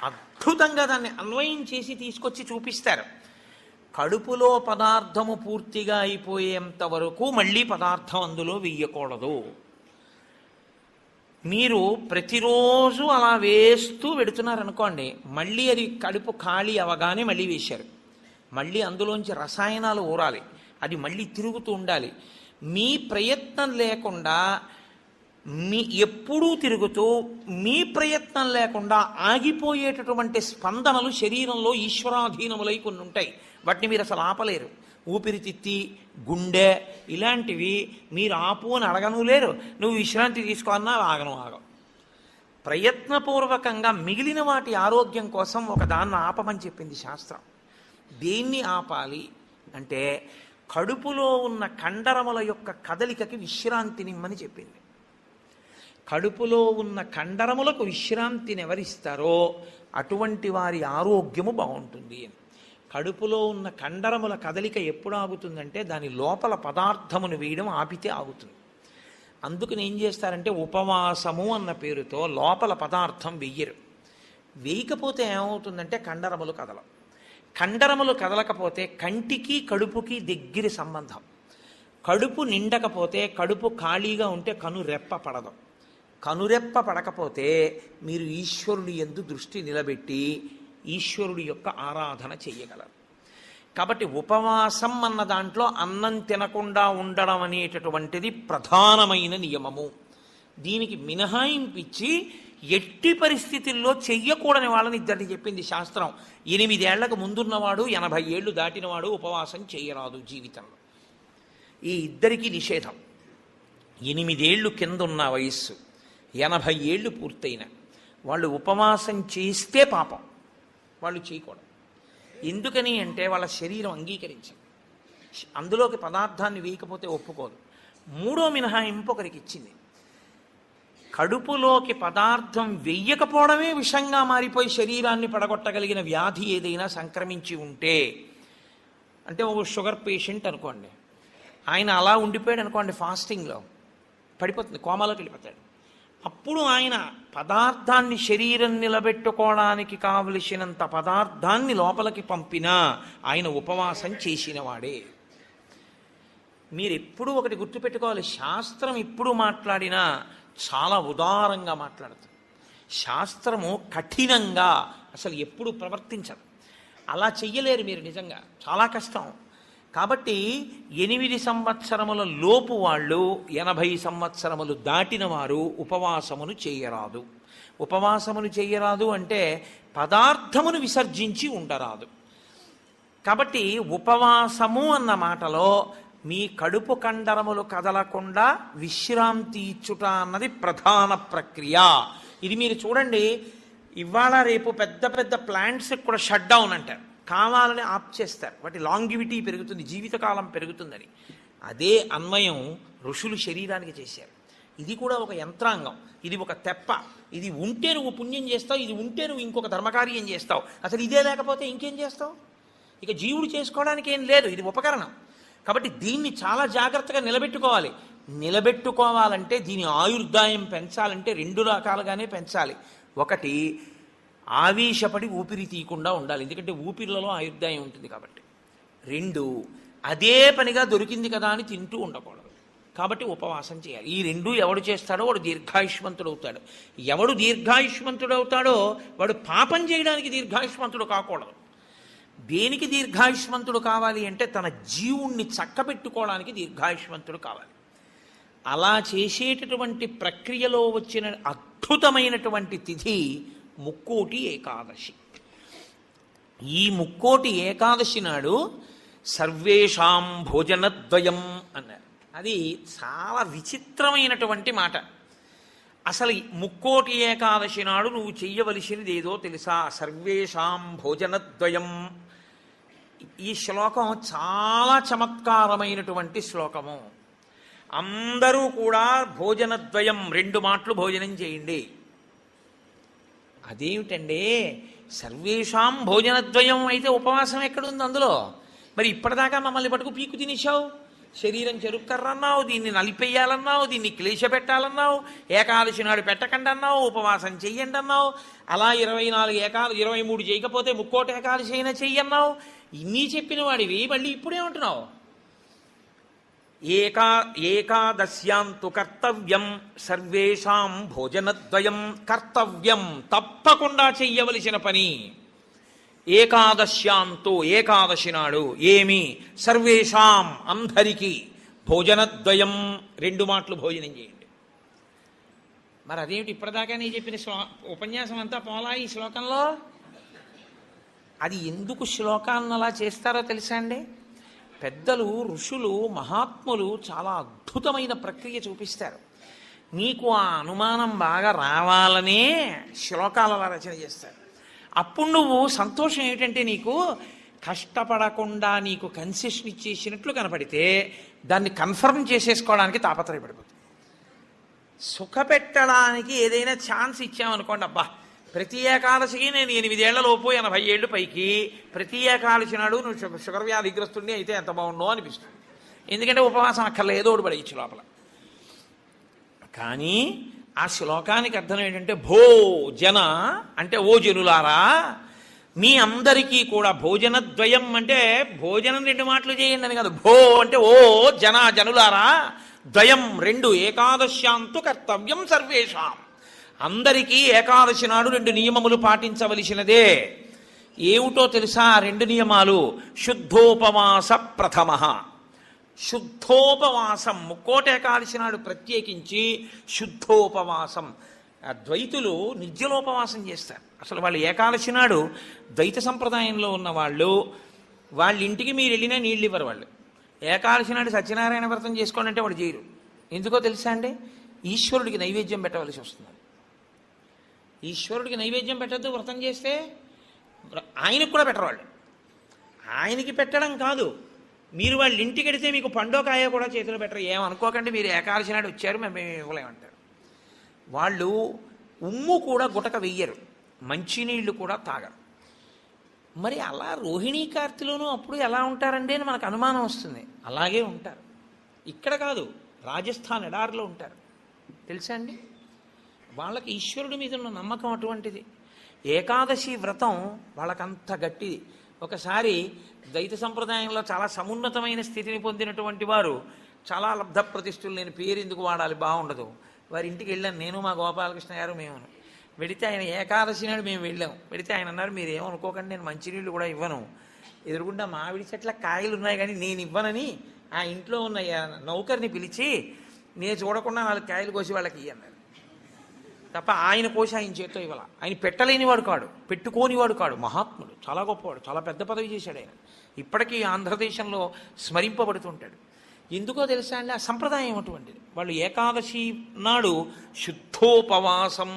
అద్భుతంగా దాన్ని అన్వయం చేసి తీసుకొచ్చి చూపిస్తారు. కడుపులో పదార్థము పూర్తిగా అయిపోయేంత వరకు మళ్ళీ పదార్థం అందులో వెయ్యకూడదు. మీరు ప్రతిరోజు అలా వేస్తూ పెడుతున్నారనుకోండి, మళ్ళీ అది కడుపు ఖాళీ అవగానే మళ్ళీ వేశారు. మళ్ళీ అందులోంచి రసాయనాలు ఊరాలి, అది మళ్ళీ తిరుగుతూ ఉండాలి. మీ ప్రయత్నం లేకుండా ఎప్పుడూ తిరుగుతూ మీ ప్రయత్నం లేకుండా ఆగిపోయేటటువంటి స్పందనలు శరీరంలో ఈశ్వరాధీనములై కొన్ని ఉంటాయి. వాటిని మీరు అసలు ఆపలేరు. ఊపిరితిత్తి, గుండె ఇలాంటివి మీరు ఆపు అని అడగను లేరు. నువ్వు విశ్రాంతి తీసుకో అన్నా ఆగం. ప్రయత్నపూర్వకంగా మిగిలిన వాటి ఆరోగ్యం కోసం ఒకదాన్ని ఆపమని చెప్పింది శాస్త్రం. దేన్ని ఆపాలి అంటే కడుపులో ఉన్న కండరముల యొక్క కదలికకి విశ్రాంతినిమ్మని చెప్పింది. కడుపులో ఉన్న కండరములకు విశ్రాంతిని ఎవరిస్తారో అటువంటి వారి ఆరోగ్యము బాగుంటుంది అని. కడుపులో ఉన్న కండరముల కదలిక ఎప్పుడు ఆగుతుందంటే దాని లోపల పదార్థమును వేయడం ఆపితే ఆగుతుంది. అందుకని ఏం చేస్తారంటే ఉపవాసము అన్న పేరుతో లోపల పదార్థం వెయ్యరు. వేయకపోతే ఏమవుతుందంటే కండరములు కదలవు. కండరములు కదలకపోతే కంటికి కడుపుకి దగ్గర సంబంధం. కడుపు నిండకపోతే, కడుపు ఖాళీగా ఉంటే కనురెప్ప పడదు. కనురెప్ప పడకపోతే మీరు ఈశ్వరుడి యందు దృష్టి నిలబెట్టి ఈశ్వరుడి యొక్క ఆరాధన చెయ్యగలరు. కాబట్టి ఉపవాసం అన్న దాంట్లో అన్నం తినకుండా ఉండడం అనేటటువంటిది ప్రధానమైన నియమము. దీనికి మినహాయింపిచ్చి ఎట్టి పరిస్థితుల్లో చెయ్యకూడని వాళ్ళని ఇద్దరిని చెప్పింది శాస్త్రం. 8 ఏళ్లకు ముందున్నవాడు, 80 ఏళ్ళు దాటినవాడు ఉపవాసం చేయరాదు జీవితంలో. ఈ ఇద్దరికీ నిషేధం. 8 ఏళ్ళు కింద ఉన్న వయస్సు, 80 ఏళ్ళు పూర్తయిన వాళ్ళు ఉపవాసం చేస్తే పాపం, వాళ్ళు చేయకూడదు. ఎందుకని అంటే వాళ్ళ శరీరం అంగీకరించింది, అందులోకి పదార్థాన్ని వేయకపోతే ఒప్పుకోదు. 3వ మినహాయింపు ఒకరికి ఇచ్చింది. కడుపులోకి పదార్థం వెయ్యకపోవడమే విషంగా మారిపోయి శరీరాన్ని పడగొట్టగలిగిన వ్యాధి ఏదైనా సంక్రమించి ఉంటే, అంటే ఒక షుగర్ పేషెంట్ అనుకోండి, ఆయన అలా ఉండిపోయాడు అనుకోండి, ఫాస్టింగ్లో పడిపోతుంది, కోమాలోకి వెళ్ళిపోతాడు. అప్పుడు ఆయన పదార్థాన్ని శరీరం నిలబెట్టుకోవడానికి కావలసినంత పదార్థాన్ని లోపలికి పంపినా ఆయన ఉపవాసం చేసినవాడే. మీరు ఎప్పుడూ ఒకటి గుర్తుపెట్టుకోవాలి, శాస్త్రం ఎప్పుడు మాట్లాడినా చాలా ఉదారంగా మాట్లాడుతుంది. శాస్త్రము కఠినంగా అసలు ఎప్పుడు ప్రవర్తించదు. అలా చెయ్యలేరు మీరు, నిజంగా చాలా కష్టం. కాబట్టి 8 సంవత్సరముల లోపు వాళ్ళు, 80 సంవత్సరములు దాటిన వారు ఉపవాసమును చేయరాదు. ఉపవాసమును చేయరాదు అంటే పదార్థమును విసర్జించి ఉండరాదు. కాబట్టి ఉపవాసము అన్న మాటలో మీ కడుపు కండరములు కదలకుండా విశ్రాంతి ఇచ్చుట అన్నది ప్రధాన ప్రక్రియ. ఇది మీరు చూడండి, ఇవాళ రేపు పెద్ద పెద్ద ప్లాంట్స్ కూడా షట్ డౌన్ అంటారు, కావాలని ఆప్ చేస్తారు. వాటి లాంగివిటీ పెరుగుతుంది, జీవితకాలం పెరుగుతుందని. అదే అన్వయం ఋషులు శరీరానికి చేశారు. ఇది కూడా ఒక యంత్రాంగం, ఇది ఒక తెప్ప. ఇది ఉంటే నువ్వు పుణ్యం చేస్తావు, ఇది ఉంటే నువ్వు ఇంకొక ధర్మకార్యం చేస్తావు. అసలు ఇదే లేకపోతే ఇంకేం చేస్తావు? ఇక జీవుడు చేసుకోవడానికి ఏం లేదు, ఇది ఉపకరణం. కాబట్టి దీన్ని చాలా జాగ్రత్తగా నిలబెట్టుకోవాలి. నిలబెట్టుకోవాలంటే దీని ఆయుర్దాయం పెంచాలంటే 2 రకాలుగానే పెంచాలి. ఒకటి, ఆవేశపడి ఊపిరి తీయకుండా ఉండాలి, ఎందుకంటే ఊపిరిలలో ఆయుర్దాయం ఉంటుంది కాబట్టి. 2, అదే పనిగా దొరికింది కదా అని తింటూ ఉండకూడదు, కాబట్టి ఉపవాసం చేయాలి. ఈ 2 ఎవడు చేస్తాడో వాడు దీర్ఘాయుష్మంతుడు అవుతాడు. ఎవడు దీర్ఘాయుష్మంతుడు అవుతాడో వాడు పాపం చేయడానికి దీర్ఘాయుష్మంతుడు కాకూడదు. దేనికి దీర్ఘాయుష్మంతుడు కావాలి అంటే తన జీవుణ్ణి చక్కబెట్టుకోవడానికి దీర్ఘాయుష్మంతుడు కావాలి. అలా చేసేటటువంటి ప్రక్రియలో వచ్చిన అద్భుతమైనటువంటి తిథి ముక్కోటి ఏకాదశి. ఈ ముక్కోటి ఏకాదశి నాడు సర్వేషాం భోజనద్వయం అన్నారు. అది చాలా విచిత్రమైనటువంటి మాట. అసలు ముక్కోటి ఏకాదశి నాడు నువ్వు చెయ్యవలసినది ఏదో తెలుసా? సర్వేషాం భోజనద్వయం. ఈ శ్లోకం చాలా చమత్కారమైనటువంటి శ్లోకము. అందరూ కూడా భోజనద్వయం, 2 మాటలు భోజనం చేయండి. అదేమిటండి, సర్వేషాం భోజనద్వయం అయితే ఉపవాసం ఎక్కడుంది అందులో? మరి ఇప్పటిదాకా మమ్మల్ని పట్టుకు పీకు తినేశావు, శరీరం చెరుక్కర్రన్నావు, దీన్ని నలిపేయాలన్నావు, దీన్ని క్లేశ పెట్టాలన్నావు, ఏకాదశి నాడు పెట్టకండి అన్నావు, ఉపవాసం చెయ్యండి అన్నావు, అలా 24 ఏకాదశి 23 చేయకపోతే ముక్కోటి ఏకాదశి అయినా చెయ్యన్నావు. ఇన్ని చెప్పిన వాడివి మళ్ళీ ఇప్పుడేమంటున్నావు? ఏకాదశ్యాంతు కర్తవ్యం సర్వేషాం భోజనద్వయం. కర్తవ్యం, తప్పకుండా చెయ్యవలసిన పని. ఏకాదశ్యాంతో, ఏకాదశి నాడు ఏమి? సర్వేషాం, అందరికీ. భోజనద్వయం, 2 మాటలు భోజనం చేయండి. మరి అదేమిటి ఇప్పటిదాకా నీ చెప్పిన ఉపన్యాసం అంతా పోలా ఈ శ్లోకంలో? అది ఎందుకు శ్లోకాన్ని అలా చేస్తారో తెలుసా అండి? పెద్దలు ఋషులు మహాత్ములు చాలా అద్భుతమైన ప్రక్రియ చూపిస్తారు. నీకు ఆ అనుమానం బాగా రావాలనే శ్లోకాలలో రచన చేస్తారు. అప్పుడు నువ్వు సంతోషం ఏమిటంటే నీకు కష్టపడకుండా నీకు కన్సెషన్ ఇచ్చేసినట్లు కనపడితే దాన్ని కన్ఫర్మ్ చేసేసుకోవడానికి తాపత్రయపడిపోతుంది. సుఖపెట్టడానికి ఏదైనా ఛాన్స్ ఇచ్చామనుకోండి, అబ్బా ప్రతి ఏకాదశికి నేను 8 ఏళ్లలోపు 80 ఏళ్ళు పైకి ప్రతి ఏకాదశి నాడు నువ్వు షుగర్ వ్యాధిగ్రస్తుడిని అయితే ఎంత బాగుండో అనిపిస్తుంది. ఎందుకంటే ఉపవాసం అక్కర్లేదు, ఏదో ఒకటి పడేయచ్చు లోపల. కానీ ఆ శ్లోకానికి అర్థం ఏంటంటే భోజన అంటే ఓ జనులారా, మీ అందరికీ కూడా భోజనద్వయం అంటే భోజనం 2 మాటలు చేయండి అని కాదు. భో అంటే ఓ జనులారా, ద్వయం 2, ఏకాదశ్యాంతు కర్తవ్యం సర్వేషాం. అందరికీ ఏకాదశి నాడు 2 నియమములు పాటించవలసినదే. ఏమిటో తెలుసా 2 నియమాలు? శుద్ధోపవాస ప్రథమ. శుద్ధోపవాసం, ముక్కోటి ఏకాదశి నాడు ప్రత్యేకించి శుద్ధోపవాసం. ద్వైతులు నిర్జలోపవాసం చేస్తారు. అసలు వాళ్ళు ఏకాదశి నాడు ద్వైత సంప్రదాయంలో ఉన్న వాళ్ళు వాళ్ళ ఇంటికి మీరు వెళ్ళినా నీళ్ళు ఇవ్వరు. వాళ్ళు ఏకాదశి నాడు సత్యనారాయణ వ్రతం చేసుకోండి అంటే వాడు చేయరు. ఎందుకో తెలుసా అండి? ఈశ్వరుడికి నైవేద్యం పెట్టవలసి వస్తుంది. ఈశ్వరుడికి నైవేద్యం పెట్టద్దు వ్రతం చేస్తే, ఆయనకు కూడా పెట్టరు వాళ్ళు. ఆయనకి పెట్టడం కాదు, మీరు వాళ్ళ ఇంటికి వెడితే మీకు పండోకాయ కూడా చేతిలో పెట్టరు. ఏమనుకోకండి, మీరు ఏకాదశి నాడు వచ్చారు మేము ఇవ్వలేమంటారు. వాళ్ళు ఉమ్ము కూడా గుటక వెయ్యరు, మంచినీళ్ళు కూడా తాగరు. మరి అలా రోహిణీ కార్తెలోనూ అప్పుడు ఎలా ఉంటారండి అని మనకు అనుమానం వస్తుంది. అలాగే ఉంటారు. ఇక్కడ కాదు, రాజస్థాన్ ఎడారిలో ఉంటారు. తెలుసా అండి? వాళ్ళకి ఈశ్వరుడి మీద ఉన్న నమ్మకం అటువంటిది. ఏకాదశి వ్రతం వాళ్ళకంత గట్టిది. ఒకసారి ద్వైత సంప్రదాయంలో చాలా సమున్నతమైన స్థితిని పొందినటువంటి వారు, చాలా లబ్ధ ప్రతిష్ఠులు, నేను పేరు ఎందుకు వాడాలి బాగుండదు, వారి ఇంటికి వెళ్ళాను నేను, మా గోపాలకృష్ణ గారు, మేము. వెడితే ఆయన ఏకాదశి నాడు మేము వెళ్ళాం. వెడితే ఆయన అన్నారు, మీరు ఏమనుకోకండి, నేను మంచినీళ్ళు కూడా ఇవ్వను, ఎదురుగుండా మామిడి చెట్ల కాయలు ఉన్నాయి కానీ నేను ఇవ్వనని ఆ ఇంట్లో ఉన్న నౌకర్ని పిలిచి నేను చూడకుండా 4 కాయలు కోసి వాళ్ళకి ఇవ్వన్నారు తప్ప ఆయన కోసి ఆయన చేతితో ఇవ్వాల. ఆయన పెట్టలేనివాడు కాడు, పెట్టుకోనివాడు కాడు, మహాత్ముడు, చాలా గొప్పవాడు, చాలా పెద్ద పదవి చేశాడు ఆయన. ఇప్పటికీ ఆంధ్రదేశంలో స్మరింపబడుతుంటాడు. ఎందుకో తెలుసా అండి? ఆ సంప్రదాయం అటువంటిది. వాళ్ళు ఏకాదశి నాడు శుద్ధోపవాసం,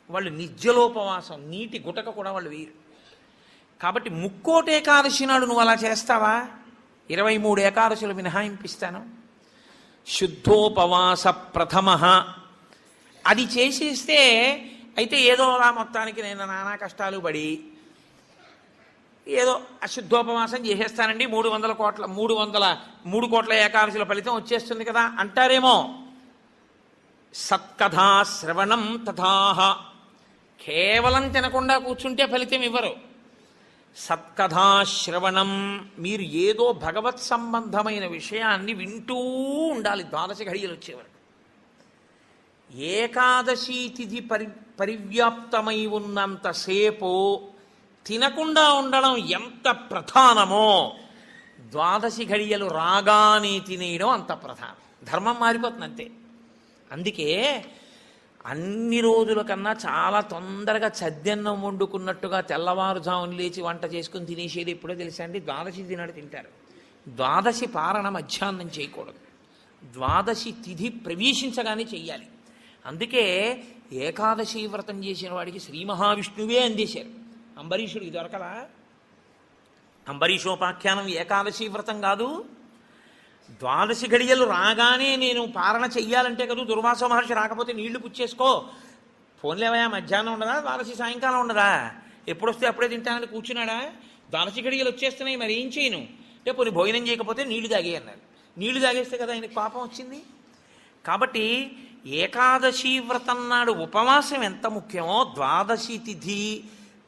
వాళ్ళు నిర్జలోపవాసం, నీటి గుటక కూడా వాళ్ళు వేయరు. కాబట్టి ముక్కోటి ఏకాదశి నాడు నువ్వు అలా చేస్తావా? 23 ఏకాదశులు మినహాయింపిస్తాను. శుద్ధోపవాస ప్రథమ అది చేసేస్తే అయితే ఏదో అలా మొత్తానికి నేను నానా కష్టాలు పడి ఏదో అశుద్ధోపవాసం చేసేస్తానండి, 3 కోట్ల ఏకాదశుల ఫలితం వచ్చేస్తుంది కదా అంటారేమో. సత్కథా శ్రవణం తథాహ, కేవలం తినకుండా కూర్చుంటే ఫలితం ఇవ్వరు. సత్కథాశ్రవణం, మీరు ఏదో భగవత్ సంబంధమైన విషయాన్ని వింటూ ఉండాలి 12 ఘడియలు వచ్చేవరకు. ఏకాదశి తిథి పరివ్యాప్తమై ఉన్నంతసేపు తినకుండా ఉండడం ఎంత ప్రధానమో 12 ఘడియలు రాగానే తినేయడం అంత ప్రధానం. ధర్మం మారిపోతుంది అంతే. అందుకే అన్ని రోజుల కన్నా చాలా తొందరగా చద్దన్నం వండుకున్నట్టుగా తెల్లవారుజామున లేచి వంట చేసుకుని తినేసేది ఎప్పుడో తెలుసా అండి? 12 తినాడు తింటారు. 12 పారణ మధ్యాహ్నం చేయకూడదు, 12 తిథి ప్రవేశించగానే చెయ్యాలి. అందుకే ఏకాదశి వ్రతం చేసిన వాడికి శ్రీ మహావిష్ణువే అందేశారు. అంబరీషుడికి దొరకలా? అంబరీషోపాఖ్యానం ఏకాదశి వ్రతం కాదు. 12 ఘడియలు రాగానే నేను పారణ చెయ్యాలంటే కదా, దుర్వాస మహర్షి రాకపోతే నీళ్లు పుచ్చేసుకో, ఫోన్లేవయా మధ్యాహ్నం ఉండదా, 12 సాయంకాలం ఉండదా, ఎప్పుడొస్తే అప్పుడే తింటానని కూర్చున్నాడా? 12 ఘడియలు వచ్చేస్తున్నాయి, మరి ఏం చేయను అంటే పోనీ భోజనం చేయకపోతే నీళ్లు తాగే అన్నారు. నీళ్లు తాగేస్తే కదా ఆయనకు పాపం వచ్చింది. కాబట్టి ఏకాదశి వ్రతం నాడు ఉపవాసం ఎంత ముఖ్యమో 12 తిథి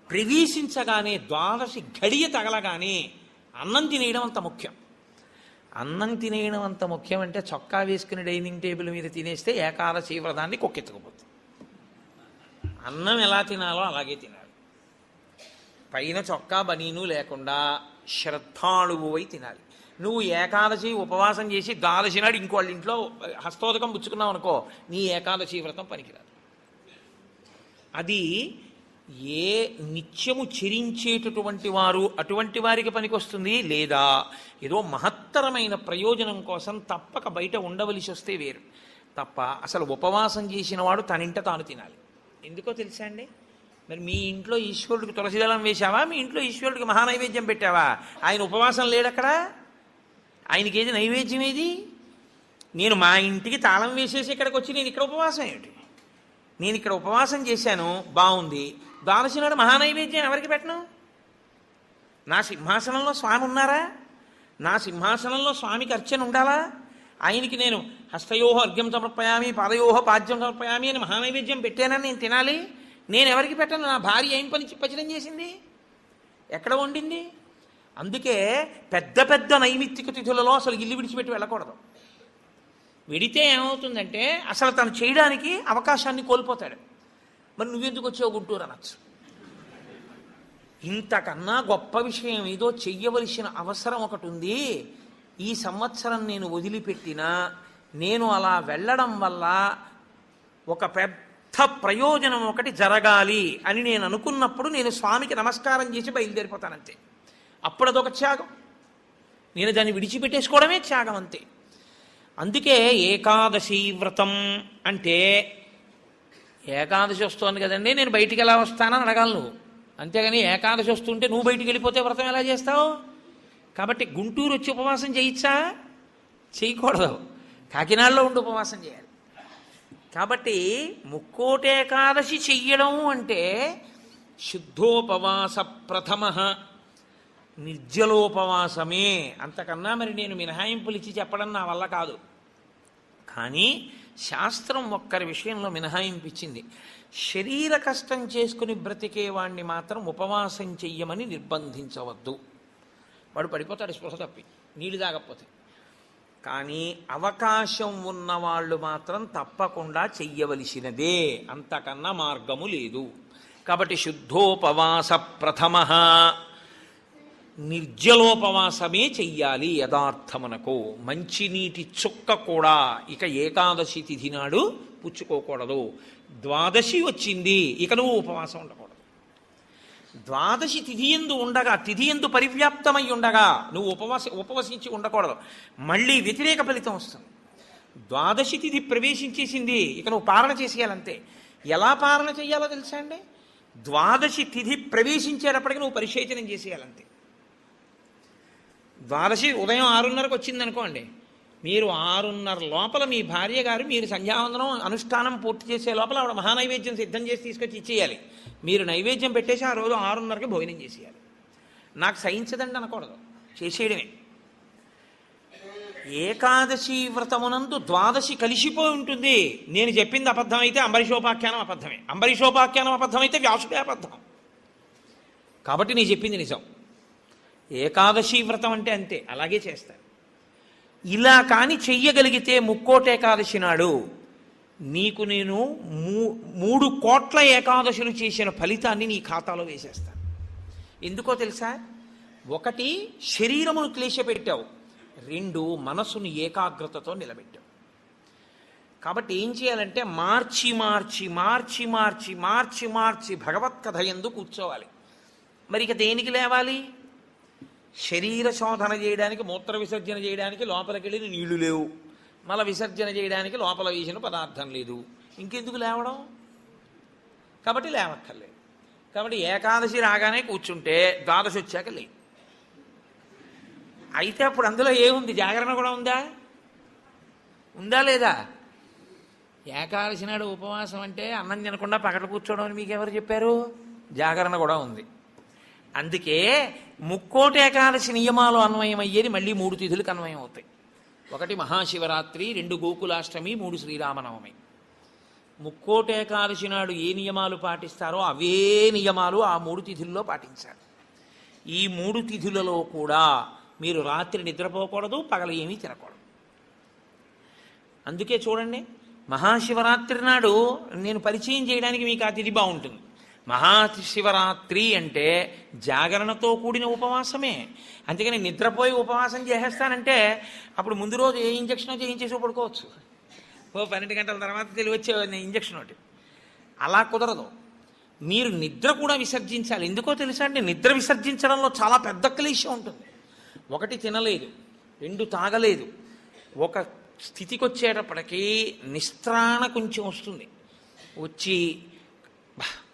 ప్రవేశించగానే 12 ఘడియ తగలగానే అన్నం తినేయడం అంత ముఖ్యం. అన్నం తినేయడం అంత ముఖ్యం అంటే చొక్కా వేసుకుని డైనింగ్ టేబుల్ మీద తినేస్తే ఏకాదశి వ్రతాన్ని కొక్కెత్తుకుపోతుంది. అన్నం ఎలా తినాలో అలాగే తినాలి. పైన చొక్కా బనీను లేకుండా శ్రద్ధాళువువై తినాలి. నువ్వు ఏకాదశి ఉపవాసం చేసి 12 నాడు ఇంకోళ్ళ ఇంట్లో హస్తోదకం పుచ్చుకున్నావు అనుకో, నీ ఏకాదశి వ్రతం పనికిరాదు. అది ఏ నిత్యము చెరించేటటువంటి వారు అటువంటి వారికి పనికొస్తుంది, లేదా ఏదో మహత్తరమైన ప్రయోజనం కోసం తప్పక బయట ఉండవలసి వస్తే వేరు. తప్ప అసలు ఉపవాసం చేసిన వాడు తనింట తాను తినాలి. ఎందుకో తెలుసా అండి? మరి మీ ఇంట్లో ఈశ్వరుడికి తులసిదళం వేశావా? మీ ఇంట్లో ఈశ్వరుడికి మహానైవేద్యం పెట్టావా? ఆయన ఉపవాసం లేడక్కడ. ఆయనకి ఏది నైవేద్యం ఏది? నేను మా ఇంటికి తాళం వేసేసి ఇక్కడికి వచ్చి నేను ఇక్కడ ఉపవాసం ఏమిటి? నేను ఇక్కడ ఉపవాసం చేశాను, బాగుంది. ద్వాదశి నాడు మహానైవేద్యం ఎవరికి పెట్టను? నా సింహాసనంలో స్వామి ఉన్నారా? నా సింహాసనంలో స్వామికి అర్చన ఉండాలా? ఆయనకి నేను హస్తయోహ అర్ఘ్యం సమర్పయామి, పాదయోహ పాద్యం సమర్పయామి అని మహానైవేద్యం పెట్టానని నేను తినాలి. నేను ఎవరికి పెట్టను? నా భార్య ఏం పని పచనం చేసింది? ఎక్కడ వండింది? అందుకే పెద్ద పెద్ద నైమిత్తిక తిథులలో అసలు ఇల్లు విడిచిపెట్టి వెళ్ళకూడదు. వెడితే ఏమవుతుందంటే అసలు తను చేయడానికి అవకాశాన్ని కోల్పోతాడు. మరి నువ్వెందుకు వచ్చావు గుంటూరు అనొచ్చు. ఇంతకన్నా గొప్ప విషయం ఏదో చెయ్యవలసిన అవసరం ఒకటి ఉంది. ఈ సంవత్సరం నేను వదిలిపెట్టినా నేను అలా వెళ్ళడం వల్ల ఒక పెద్ద ప్రయోజనం ఒకటి జరగాలి అని నేను అనుకున్నప్పుడు నేను స్వామికి నమస్కారం చేసి బయలుదేరిపోతానంతే. అప్పుడు అదొక త్యాగం. నేను దాన్ని విడిచిపెట్టేసుకోవడమే త్యాగం అంతే. అందుకే ఏకాదశి వ్రతం అంటే, ఏకాదశి వస్తోంది కదండి నేను బయటికి ఎలా వస్తానని అడగాలి నువ్వు. అంతేగాని ఏకాదశి వస్తుంటే నువ్వు బయటికి వెళ్ళిపోతే వ్రతం ఎలా చేస్తావు? కాబట్టి గుంటూరు వచ్చి ఉపవాసం చేయొచ్చా? చేయకూడదు. కాకినాడలో ఉండి ఉపవాసం చేయాలి. కాబట్టి ముక్కోటి ఏకాదశి చెయ్యడం అంటే శుద్ధోపవాస ప్రథమ నిర్జలోపవాసమే. అంతకన్నా మరి నేను మినహాయింపులు ఇచ్చి చెప్పడం నా వల్ల కాదు. కానీ శాస్త్రం ఒక్కరి విషయంలో మినహాయింపు ఇచ్చింది. శరీర కష్టం చేసుకుని బ్రతికేవాణ్ణి మాత్రం ఉపవాసం చెయ్యమని నిర్బంధించవద్దు. వాడు పడిపోతాడు స్పృహ తప్పి, నీళ్ళు తాగకపోతే. కానీ అవకాశం ఉన్నవాళ్ళు మాత్రం తప్పకుండా చెయ్యవలసినదే, అంతకన్నా మార్గము లేదు. కాబట్టి శుద్ధోపవాస ప్రథమ నిర్జలోపవాసమే చెయ్యాలి యథార్థమునకు. మంచినీటి చుక్క కూడా ఇక ఏకాదశి తిథి నాడు పుచ్చుకోకూడదు. ద్వాదశి వచ్చింది ఇక నువ్వు ఉపవాసం ఉండకూడదు. ద్వాదశి తిథి యందు ఉండగా, తిథి యందు పరివ్యాప్తమై ఉండగా నువ్వు ఉపవసించి ఉండకూడదు. మళ్ళీ వ్యతిరేక ఫలితం వస్తుంది. ద్వాదశి తిథి ప్రవేశించేసింది ఇక నువ్వు పారణ చేసేయాలంతే. ఎలా పారణ చేయాలో తెలుసా అండి? ద్వాదశి తిథి ప్రవేశించేటప్పటికి నువ్వు పరిశేచనం చేసేయాలంతే. ద్వాదశి ఉదయం 6:30కు వచ్చిందనుకోండి, మీరు 6:30 లోపల మీ భార్య గారు మీరు సంధ్యావందనం అనుష్ఠానం పూర్తి చేసే లోపల ఆవిడ మహానైవేద్యం సిద్ధం చేసి తీసుకొచ్చి ఇచ్చేయాలి. మీరు నైవేద్యం పెట్టేసి ఆ రోజు 6:30కి భోజనం చేసేయాలి. నాకు సహించదండి అనకూడదు, చేసేయడమే. ఏకాదశి వ్రతమునందు ద్వాదశి కలిసిపోయి ఉంటుంది. నేను చెప్పింది అబద్ధమైతే అంబరీషోపాఖ్యానం అబద్ధమే, అంబరీషోపాఖ్యానం అబద్ధమైతే వ్యాసుడే అబద్ధం. కాబట్టి నేను చెప్పింది నిజం. ఏకాదశి వ్రతం అంటే అంతే, అలాగే చేస్తారు. ఇలా కాని చెయ్యగలిగితే ముక్కోటి ఏకాదశి నాడు నీకు నేను 3 కోట్ల ఏకాదశులు చేసిన ఫలితాన్ని నీ ఖాతాలో వేసేస్తాను. ఎందుకో తెలుసా? 1 శరీరమును క్లేశపెట్టావు, 2 మనసును ఏకాగ్రతతో నిలబెట్టావు. కాబట్టి ఏం చేయాలంటే మార్చి మార్చి మార్చి మార్చి మార్చి మార్చి భగవత్కథ యందు కూర్చోవాలి. మరి ఇక దేనికి లేవాలి? శరీర శోధన చేయడానికి, మూత్ర విసర్జన చేయడానికి లోపలికి వెళ్ళిన నీళ్లు లేవు, మల విసర్జన చేయడానికి లోపల వేసిన పదార్థం లేదు, ఇంకెందుకు లేవడం? కాబట్టి లేవక్కర్లేదు. కాబట్టి ఏకాదశి రాగానే కూర్చుంటే ద్వాదశి వచ్చాక లేదు. అయితే అప్పుడు అందులో ఏముంది? జాగరణ కూడా ఉందా? ఉందా లేదా? ఏకాదశి నాడు ఉపవాసం అంటే అన్నం తినకుండా పక్కన కూర్చోవడం అని మీకు ఎవరు చెప్పారు? జాగరణ కూడా ఉంది. అందుకే ముక్కోటి ఏకాదశి నియమాలు అన్వయమయ్యేది మళ్ళీ 3 తిథులకు అన్వయం అవుతాయి. 1 మహాశివరాత్రి, 2 గోకులాష్టమి, 3 శ్రీరామనవమి. ముక్కోటి ఏకాదశి నాడు ఏ నియమాలు పాటిస్తారో అవే నియమాలు ఆ 3 తిథుల్లో పాటించాలి. ఈ 3 తిథులలో కూడా మీరు రాత్రి నిద్రపోకూడదు, పగలు ఏమీ తినకూడదు. అందుకే చూడండి, మహాశివరాత్రి నాడు నేను పరిచయం చేయడానికి మీకు ఆ తిథి బాగుంటుంది. మహాశివరాత్రి అంటే జాగరణతో కూడిన ఉపవాసమే. అందుకని నిద్రపోయి ఉపవాసం చేసేస్తానంటే అప్పుడు ముందు రోజు ఏ ఇంజక్షనో చేయించేసి పడుకోవచ్చు. 12 గంటల తర్వాత తెలివచ్చే ఇంజక్షన్ ఒకటి. అలా కుదరదు. మీరు నిద్ర కూడా విసర్జించాలి. ఎందుకో తెలుసా అండి, నిద్ర విసర్జించడంలో చాలా పెద్ద క్లేశం ఉంటుంది. ఒకటి తినలేదు, రెండు తాగలేదు, ఒక స్థితికి వచ్చేటప్పటికీ నిస్త్రాణ కొంచెం వస్తుంది. వచ్చి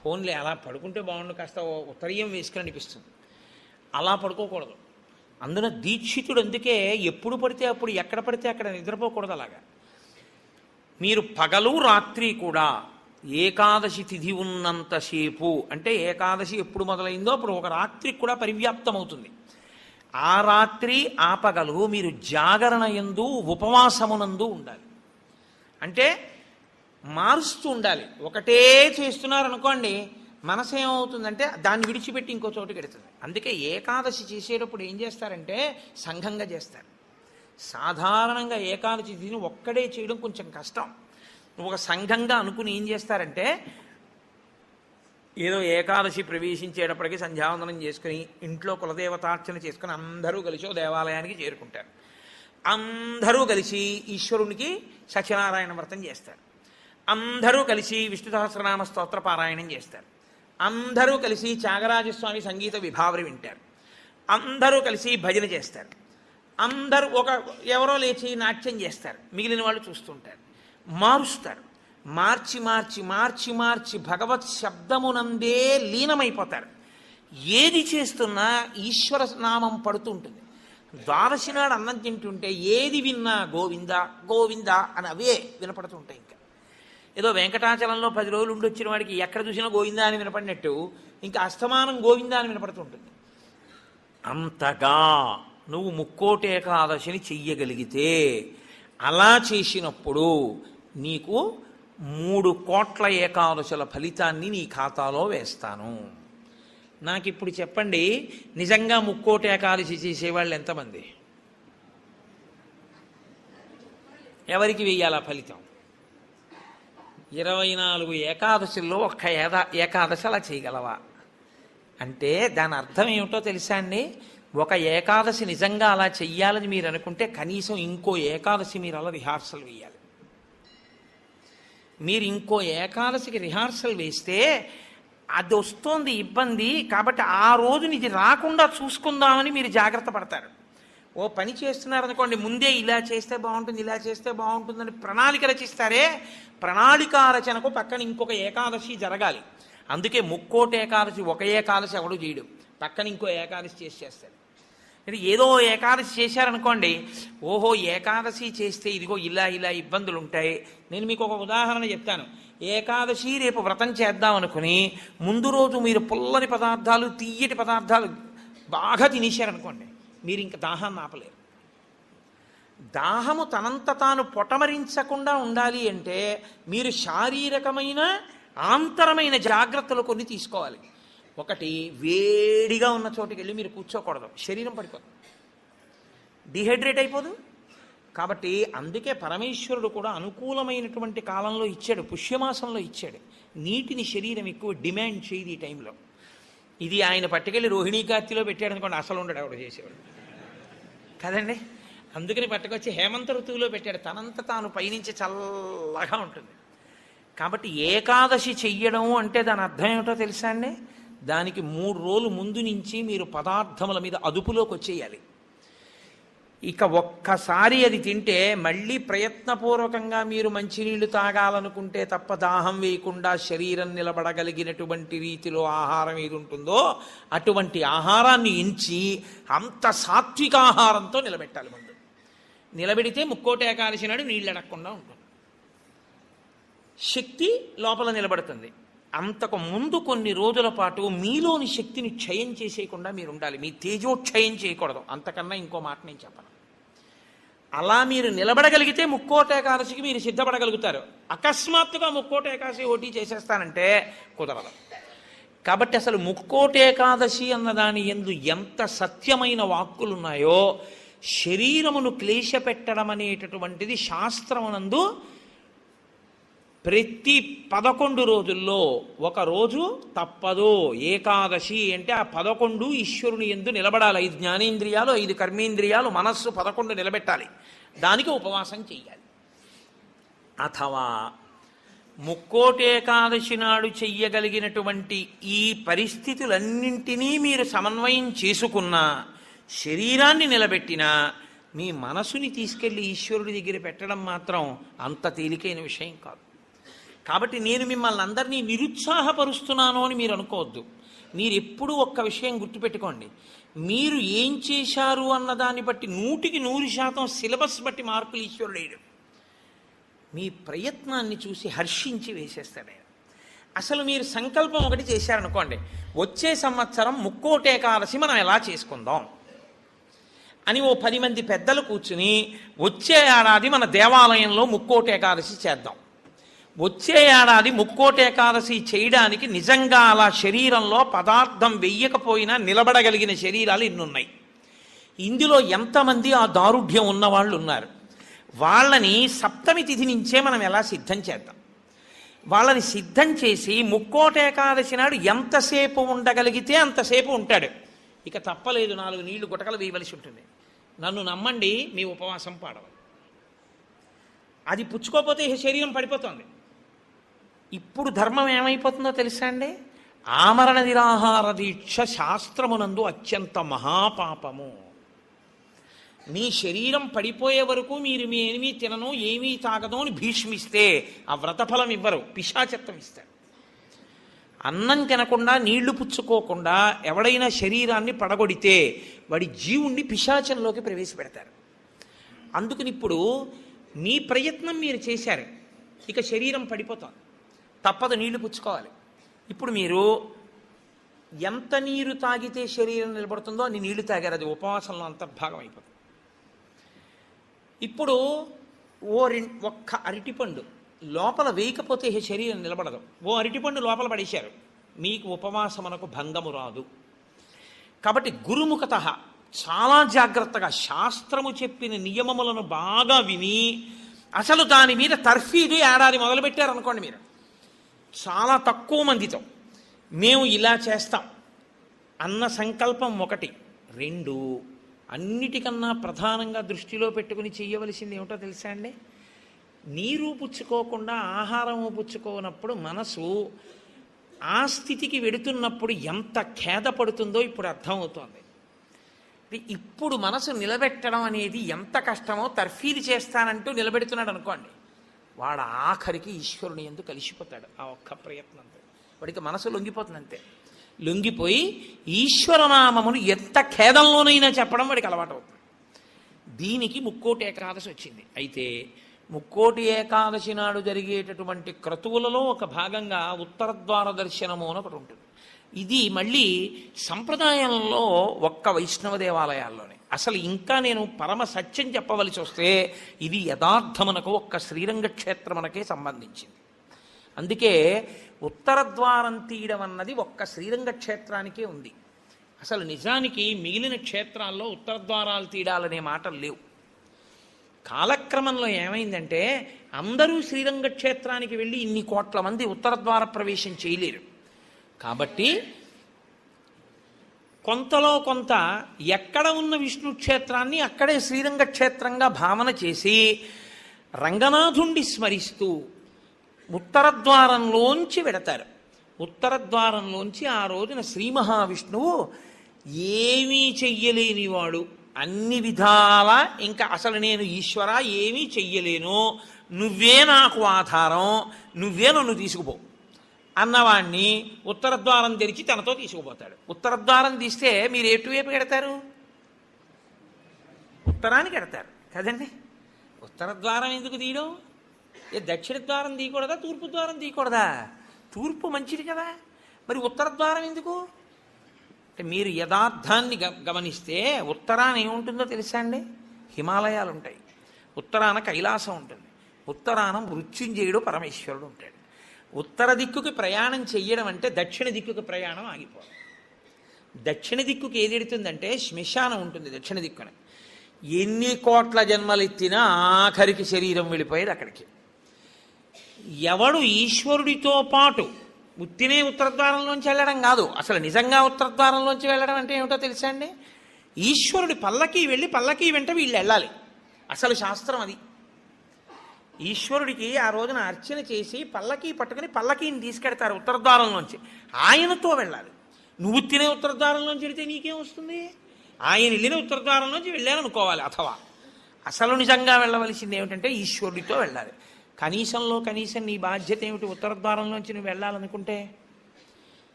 ఫోన్లే అలా పడుకుంటే బాగుండు, కాస్త ఉత్తరీయం వేసుకుని అనిపిస్తుంది. అలా పడుకోకూడదు. అందున దీక్షితుడు అందుకే ఎప్పుడు పడితే అప్పుడు ఎక్కడ పడితే అక్కడ నిద్రపోకూడదు. అలాగా మీరు పగలు రాత్రి కూడా ఏకాదశి తిథి ఉన్నంతసేపు, అంటే ఏకాదశి ఎప్పుడు మొదలైందో అప్పుడు ఒక రాత్రికి కూడా పరివ్యాప్తం అవుతుంది. ఆ రాత్రి ఆ పగలు మీరు జాగరణ యందు ఉపవాసమునందు ఉండాలి. అంటే మారుస్తూ ఉండాలి. ఒకటే చేస్తున్నారనుకోండి, మనసు ఏమవుతుందంటే దాన్ని విడిచిపెట్టి ఇంకో చోటుకి వెడుతుంది. అందుకే ఏకాదశి చేసేటప్పుడు ఏం చేస్తారంటే సంఘంగా చేస్తారు. సాధారణంగా ఏకాదశి తిథిని ఒక్కడే చేయడం కొంచెం కష్టం. ఒక సంఘంగా అనుకుని ఏం చేస్తారంటే, ఏదో ఏకాదశి ప్రవేశించేటప్పటికి సంధ్యావందనం చేసుకుని ఇంట్లో కులదేవతార్చన చేసుకుని అందరూ కలిసి ఓ దేవాలయానికి చేరుకుంటారు. అందరూ కలిసి ఈశ్వరునికి సత్యనారాయణ వ్రతం చేస్తారు. అందరూ కలిసి విష్ణు సహస్రనామ స్తోత్ర పారాయణం చేస్తారు. అందరూ కలిసి త్యాగరాజస్వామి సంగీత విభావరి వింటారు. అందరూ కలిసి భజన చేస్తారు. అందరూ ఎవరో లేచి నాట్యం చేస్తారు, మిగిలిన వాళ్ళు చూస్తుంటారు. మారుస్తారు. మార్చి మార్చి మార్చి మార్చి భగవత్ శబ్దమునందే లీనమైపోతారు. ఏది చేస్తున్నా ఈశ్వర నామం పడుతుంటుంది. ద్వాదశి నాడు అన్నం తింటుంటే ఏది విన్నా గోవింద గోవింద అని అవే వినపడుతుంటాయి. ఇంకా ఏదో వెంకటాచలంలో 10 రోజులు ఉండి వచ్చిన వాడికి ఎక్కడ చూసినా గోవిందా అని వినపడినట్టు ఇంకా అస్తమానం గోవిందా అని వినపడుతుంటుంది. అంతగా నువ్వు ముక్కోటి ఏకాదశిని చెయ్యగలిగితే, అలా చేసినప్పుడు నీకు 3 కోట్ల ఏకాదశుల ఫలితాన్ని నీ ఖాతాలో వేస్తాను. నాకు ఇప్పుడు చెప్పండి, నిజంగా ముక్కోటి ఏకాదశి చేసేవాళ్ళు ఎంతమంది? ఎవరికి వెయ్యాలా ఫలితం? 24 ఏకాదశుల్లో ఒక్క ఏకాదశి అలా చేయగలవా అంటే దాని అర్థం ఏమిటో తెలుసా అండి? ఒక ఏకాదశి నిజంగా అలా చెయ్యాలని మీరు అనుకుంటే కనీసం ఇంకో ఏకాదశి మీరు అలా రిహార్సల్ వేయాలి. మీరు ఇంకో ఏకాదశికి రిహార్సల్ వేస్తే అది వస్తోంది ఇబ్బంది, కాబట్టి ఆ రోజుని ఇది రాకుండా చూసుకుందామని మీరు జాగ్రత్త పడతారు. ఓ పని చేస్తున్నారనుకోండి, ముందే ఇలా చేస్తే బాగుంటుంది, ఇలా చేస్తే బాగుంటుందని ప్రణాళిక రచిస్తారే, ప్రణాళికా రచనకు పక్కన ఇంకొక ఏకాదశి జరగాలి. అందుకే ముక్కోటి ఏకాదశి ఒక ఏకాదశి ఎవడు చేయడు, పక్కన ఇంకో ఏకాదశి చేస్తారు. ఇది ఏదో ఏకాదశి చేశారనుకోండి, ఓహో ఏకాదశి చేస్తే ఇదిగో ఇలా ఇలా ఇబ్బందులు ఉంటాయి. నేను మీకు ఒక ఉదాహరణ చెప్తాను. ఏకాదశి రేపు వ్రతం చేద్దాం అనుకుని ముందు రోజు మీరు పుల్లని పదార్థాలు, తీయటి పదార్థాలు బాగా తినేశారనుకోండి, మీరు ఇంకా దాహాన్ని ఆపలేరు. దాహము తనంత తాను పొటమరించకుండా ఉండాలి అంటే మీరు శారీరకమైన ఆంతరమైన జాగ్రత్తలు కొన్ని తీసుకోవాలి. ఒకటి, వేడిగా ఉన్న చోటుకి వెళ్ళి మీరు కూర్చోకూడదు, శరీరం పడిపోదు, డిహైడ్రేట్ అయిపోదు. కాబట్టి అందుకే పరమేశ్వరుడు కూడా అనుకూలమైనటువంటి కాలంలో ఇచ్చాడు, పుష్యమాసంలో ఇచ్చాడు. నీటిని శరీరం ఎక్కువ డిమాండ్ చేయదు ఈ టైంలో. ఇది ఆయన పట్టుకెళ్ళి రోహిణీ కార్తీలో పెట్టాడు అనుకోండి, అసలు ఉండడు ఆవిడ చేసేవాడు కదండి. అందుకని పట్టుకొచ్చి హేమంత ఋతువులో పెట్టాడు, తనంత తాను పైనుంచి చల్లగా ఉంటుంది. కాబట్టి ఏకాదశి చెయ్యడం అంటే దాని అర్థం ఏమిటో తెలుసా అండి? దానికి 3 రోజులు ముందు నుంచి మీరు పదార్థముల మీద అదుపులోకి వచ్చేయాలి. ఇక ఒక్కసారి అది తింటే మళ్ళీ ప్రయత్నపూర్వకంగా మీరు మంచినీళ్లు తాగాలనుకుంటే తప్ప దాహం వేయకుండా శరీరం నిలబడగలిగినటువంటి రీతిలో ఆహారం ఏది ఉంటుందో అటువంటి ఆహారాన్ని ఎంచి అంత సాత్విక ఆహారంతో నిలబెట్టాలి. ముందు నిలబెడితే ముక్కోటి ఏకాదశి నాడు నీళ్ళు అడగకుండా ఉంటుంది, శక్తి లోపల నిలబడుతుంది. అంతకు ముందు కొన్ని రోజుల పాటు మీలోని శక్తిని క్షయం చేసేయకుండా మీరు ఉండాలి. మీ తేజోక్షయం చేయకూడదు. అంతకన్నా ఇంకో మాట నేను చెప్పను. అలా మీరు నిలబడగలిగితే ముక్కోటి ఏకాదశికి మీరు సిద్ధపడగలుగుతారు. అకస్మాత్తుగా ముక్కోటి ఏకాదశి ఓటీ చేసేస్తానంటే కుదరదు. కాబట్టి అసలు ముక్కోటి ఏకాదశి అన్నదాని యందు ఎంత సత్యమైన వాక్కులు ఉన్నాయో, శరీరమును క్లేశపెట్టడం అనేటటువంటిది శాస్త్రమునందు ప్రతి 11 రోజుల్లో ఒక రోజు తప్పదు. ఏకాదశి అంటే ఆ 11 ఈశ్వరుని యందు నిలబడాలి. 5 జ్ఞానేంద్రియాలు, 5 కర్మేంద్రియాలు, మనస్సు 11 నిలబెట్టాలి. దానికి ఉపవాసం చెయ్యాలి. అథవా ముక్కోటి ఏకాదశి నాడు చెయ్యగలిగినటువంటి ఈ పరిస్థితులన్నింటినీ మీరు సమన్వయం చేసుకున్నా, శరీరాన్ని నిలబెట్టినా, మీ మనసుని తీసుకెళ్లి ఈశ్వరుడి దగ్గర పెట్టడం మాత్రం అంత తేలికైన విషయం కాదు. కాబట్టి నేను మిమ్మల్ని అందరినీ నిరుత్సాహపరుస్తున్నాను అని మీరు అనుకోవద్దు. మీరు ఎప్పుడూ ఒక్క విషయం గుర్తుపెట్టుకోండి, మీరు ఏం చేశారు అన్నదాన్ని బట్టి 100% సిలబస్ బట్టి మార్కులు ఈశ్వరుడు వేయడు. మీ ప్రయత్నాన్ని చూసి హర్షించి వేసేస్తాడు ఆయన. అసలు మీరు సంకల్పం ఒకటి చేశారనుకోండి, వచ్చే సంవత్సరం ముక్కోటి ఏకాదశి మనం ఎలా చేసుకుందాం అని ఓ 10 మంది పెద్దలు కూర్చుని, వచ్చే ఏడాది మన దేవాలయంలో ముక్కోటి ఏకాదశి చేద్దాం, వచ్చే ఏడాది ముక్కోటి ఏకాదశి చేయడానికి నిజంగా అలా శరీరంలో పదార్థం వెయ్యకపోయినా నిలబడగలిగిన శరీరాలు ఇన్నున్నాయి. ఇందులో ఎంతమంది ఆ దారుఢ్యం ఉన్నవాళ్ళు ఉన్నారు? వాళ్ళని సప్తమి తిథి నుంచే మనం ఎలా సిద్ధం చేద్దాం. వాళ్ళని సిద్ధం చేసి ముక్కోటి ఏకాదశి నాడు ఎంతసేపు ఉండగలిగితే అంతసేపు ఉంటాడు. ఇక తప్పలేదు, 4 నీళ్లు గుటకలు వేయవలసి ఉంటుంది. నన్ను నమ్మండి, మీ ఉపవాసం పాడవాలి. అది పుచ్చుకోకపోతే శరీరం పడిపోతుంది. ఇప్పుడు ధర్మం ఏమైపోతుందో తెలుసా అండి? ఆమరణ నిరాహార దీక్ష శాస్త్రమునందు అత్యంత మహాపాపము. మీ శరీరం పడిపోయే వరకు మీరు మీ ఏమీ తినను ఏమీ తాగదు అని భీష్మిస్తే ఆ వ్రతఫలం ఇవ్వరు, పిశాచత్వం ఇస్తారు. అన్నం తినకుండా నీళ్లు పుచ్చుకోకుండా ఎవడైనా శరీరాన్ని పడగొడితే వాడి జీవుణ్ణి పిశాచంలోకి ప్రవేశపెడతారు. అందుకని ఇప్పుడు మీ ప్రయత్నం మీరు చేశారు, ఇక శరీరం పడిపోతుంది, తప్పదు, నీళ్లు పుచ్చుకోవాలి. ఇప్పుడు మీరు ఎంత నీరు తాగితే శరీరం నిలబడుతుందో అన్ని నీళ్లు తాగారు, అది ఉపవాసంలో అంతర్భాగం అయిపోతుంది. ఇప్పుడు ఒక్క అరటిపండు లోపల వేయకపోతే శరీరం నిలబడదు. ఓ అరటిపండు లోపల పడేశారు, మీకు ఉపవాసమునకు భంగము రాదు. కాబట్టి గురుముఖత చాలా జాగ్రత్తగా శాస్త్రము చెప్పిన నియమములను బాగా విని, అసలు దాని మీద తర్ఫీదు ఏడాది మొదలుపెట్టారనుకోండి, మీరు చాలా తక్కువ మందితో మేము ఇలా చేస్తాం అన్న సంకల్పం 1. 2, అన్నిటికన్నా ప్రధానంగా దృష్టిలో పెట్టుకుని చెయ్యవలసింది ఏమిటో తెలుసా అండి? నీరు పుచ్చుకోకుండా ఆహారము పుచ్చుకోనప్పుడు మనసు ఆ స్థితికి వెడుతున్నప్పుడు ఎంత ఖేదపడుతుందో ఇప్పుడు అర్థమవుతోంది. ఇప్పుడు మనసు నిలబెట్టడం అనేది ఎంత కష్టమో తర్ఫీదు చేస్తానంటూ నిలబెడుతున్నాడు అనుకోండి, వాడు ఆఖరికి ఈశ్వరుని యందు కలిసిపోతాడు. ఆ ఒక్క ప్రయత్నంతో వాడికి మనసు లొంగిపోతుంది. అంతే, లొంగిపోయి ఈశ్వరనామమును ఎంత ఖేదంలోనైనా చెప్పడం వాడికి అలవాటు అవుతుంది. దీనికి ముక్కోటి ఏకాదశి వచ్చింది. అయితే ముక్కోటి ఏకాదశి నాడు జరిగేటటువంటి క్రతువులలో ఒక భాగంగా ఉత్తరద్వార దర్శనము అని ఒకటి ఉంటుంది. ఇది మళ్ళీ సంప్రదాయంలో ఒక్క వైష్ణవ దేవాలయాల్లోనే. అసలు ఇంకా నేను పరమ సత్యం చెప్పవలసి వస్తే ఇది యథార్థమునకు ఒక్క శ్రీరంగ క్షేత్రమునకే సంబంధించింది. అందుకే ఉత్తరద్వారం తీయడం అన్నది ఒక్క శ్రీరంగ క్షేత్రానికే ఉంది. అసలు నిజానికి మిగిలిన క్షేత్రాల్లో ఉత్తరద్వారాలు తీయడాలనే మాటలు లేవు. కాలక్రమంలో ఏమైందంటే అందరూ శ్రీరంగ క్షేత్రానికి వెళ్ళి ఇన్ని కోట్ల మంది ఉత్తరద్వార ప్రవేశం చేయలేరు. కాబట్టి కొంతలో కొంత ఎక్కడ ఉన్న విష్ణు క్షేత్రాన్ని అక్కడే శ్రీరంగ క్షేత్రంగా భావన చేసి రంగనాథుణ్ణి స్మరిస్తూ ఉత్తరద్వారంలోంచి వెడతారు. ఉత్తరద్వారంలోంచి ఆ రోజున శ్రీ మహావిష్ణువు ఏమీ చెయ్యలేనివాడు, అన్ని విధాల ఇంకా అసలు నేను ఈశ్వర ఏమీ చెయ్యలేను, నువ్వే నాకు ఆధారం, నువ్వే నన్ను తీసుకుపో అన్నవాణ్ణి ఉత్తరద్వారం తెరిచి తనతో తీసుకుపోతాడు. ఉత్తరద్వారం తీస్తే మీరు ఎటువైపు ఎడతారు? ఉత్తరానికి ఎడతారు కదండి. ఉత్తరద్వారం ఎందుకు తీయడం? దక్షిణ ద్వారం తీయకూడదా, తూర్పు ద్వారం తీయకూడదా? తూర్పు మంచిది కదా, మరి ఉత్తరద్వారం ఎందుకు? అంటే మీరు యథార్థాన్ని గమనిస్తే ఉత్తరాన ఏముంటుందో తెలుసా అండి? హిమాలయాలు ఉంటాయి, ఉత్తరాన కైలాసం ఉంటుంది, ఉత్తరాన మృత్యుంజయుడు పరమేశ్వరుడు ఉంటాడు. ఉత్తర దిక్కుకి ప్రయాణం చెయ్యడం అంటే దక్షిణ దిక్కుకి ప్రయాణం ఆగిపోవాలి. దక్షిణ దిక్కుకి ఏది ఎడుతుందంటే శ్మశానం ఉంటుంది దక్షిణ దిక్కున. ఎన్ని కోట్ల జన్మలెత్తినా ఆఖరికి శరీరం వెళ్ళిపోయేది అక్కడికి. ఎవడు ఈశ్వరుడితో పాటు ఉత్తినే ఉత్తరద్వారంలోంచి వెళ్ళడం కాదు, అసలు నిజంగా ఉత్తరద్వారంలోంచి వెళ్ళడం అంటే ఏమిటో తెలుసా అండి? ఈశ్వరుడి పల్లకి వెళ్ళి పల్లకి వెంట వీళ్ళు వెళ్ళాలి. అసలు శాస్త్రం అది. ఈశ్వరుడికి ఆ రోజున అర్చన చేసి పల్లకీ పట్టుకుని పల్లకీని తీసుకెడతారు ఉత్తరద్వారంలోంచి. ఆయనతో వెళ్ళాలి. నువ్వు తినే ఉత్తరద్వారంలోంచి వెళితే నీకేం వస్తుంది? ఆయన వెళ్ళిన ఉత్తరద్వారంలోంచి వెళ్ళాలనుకోవాలి. అథవా అసలు నిజంగా వెళ్ళవలసింది ఏమిటంటే ఈశ్వరుడితో వెళ్ళాలి. కనీసంలో కనీసం నీ బాధ్యత ఏమిటి? ఉత్తరద్వారంలోంచి నువ్వు వెళ్ళాలనుకుంటే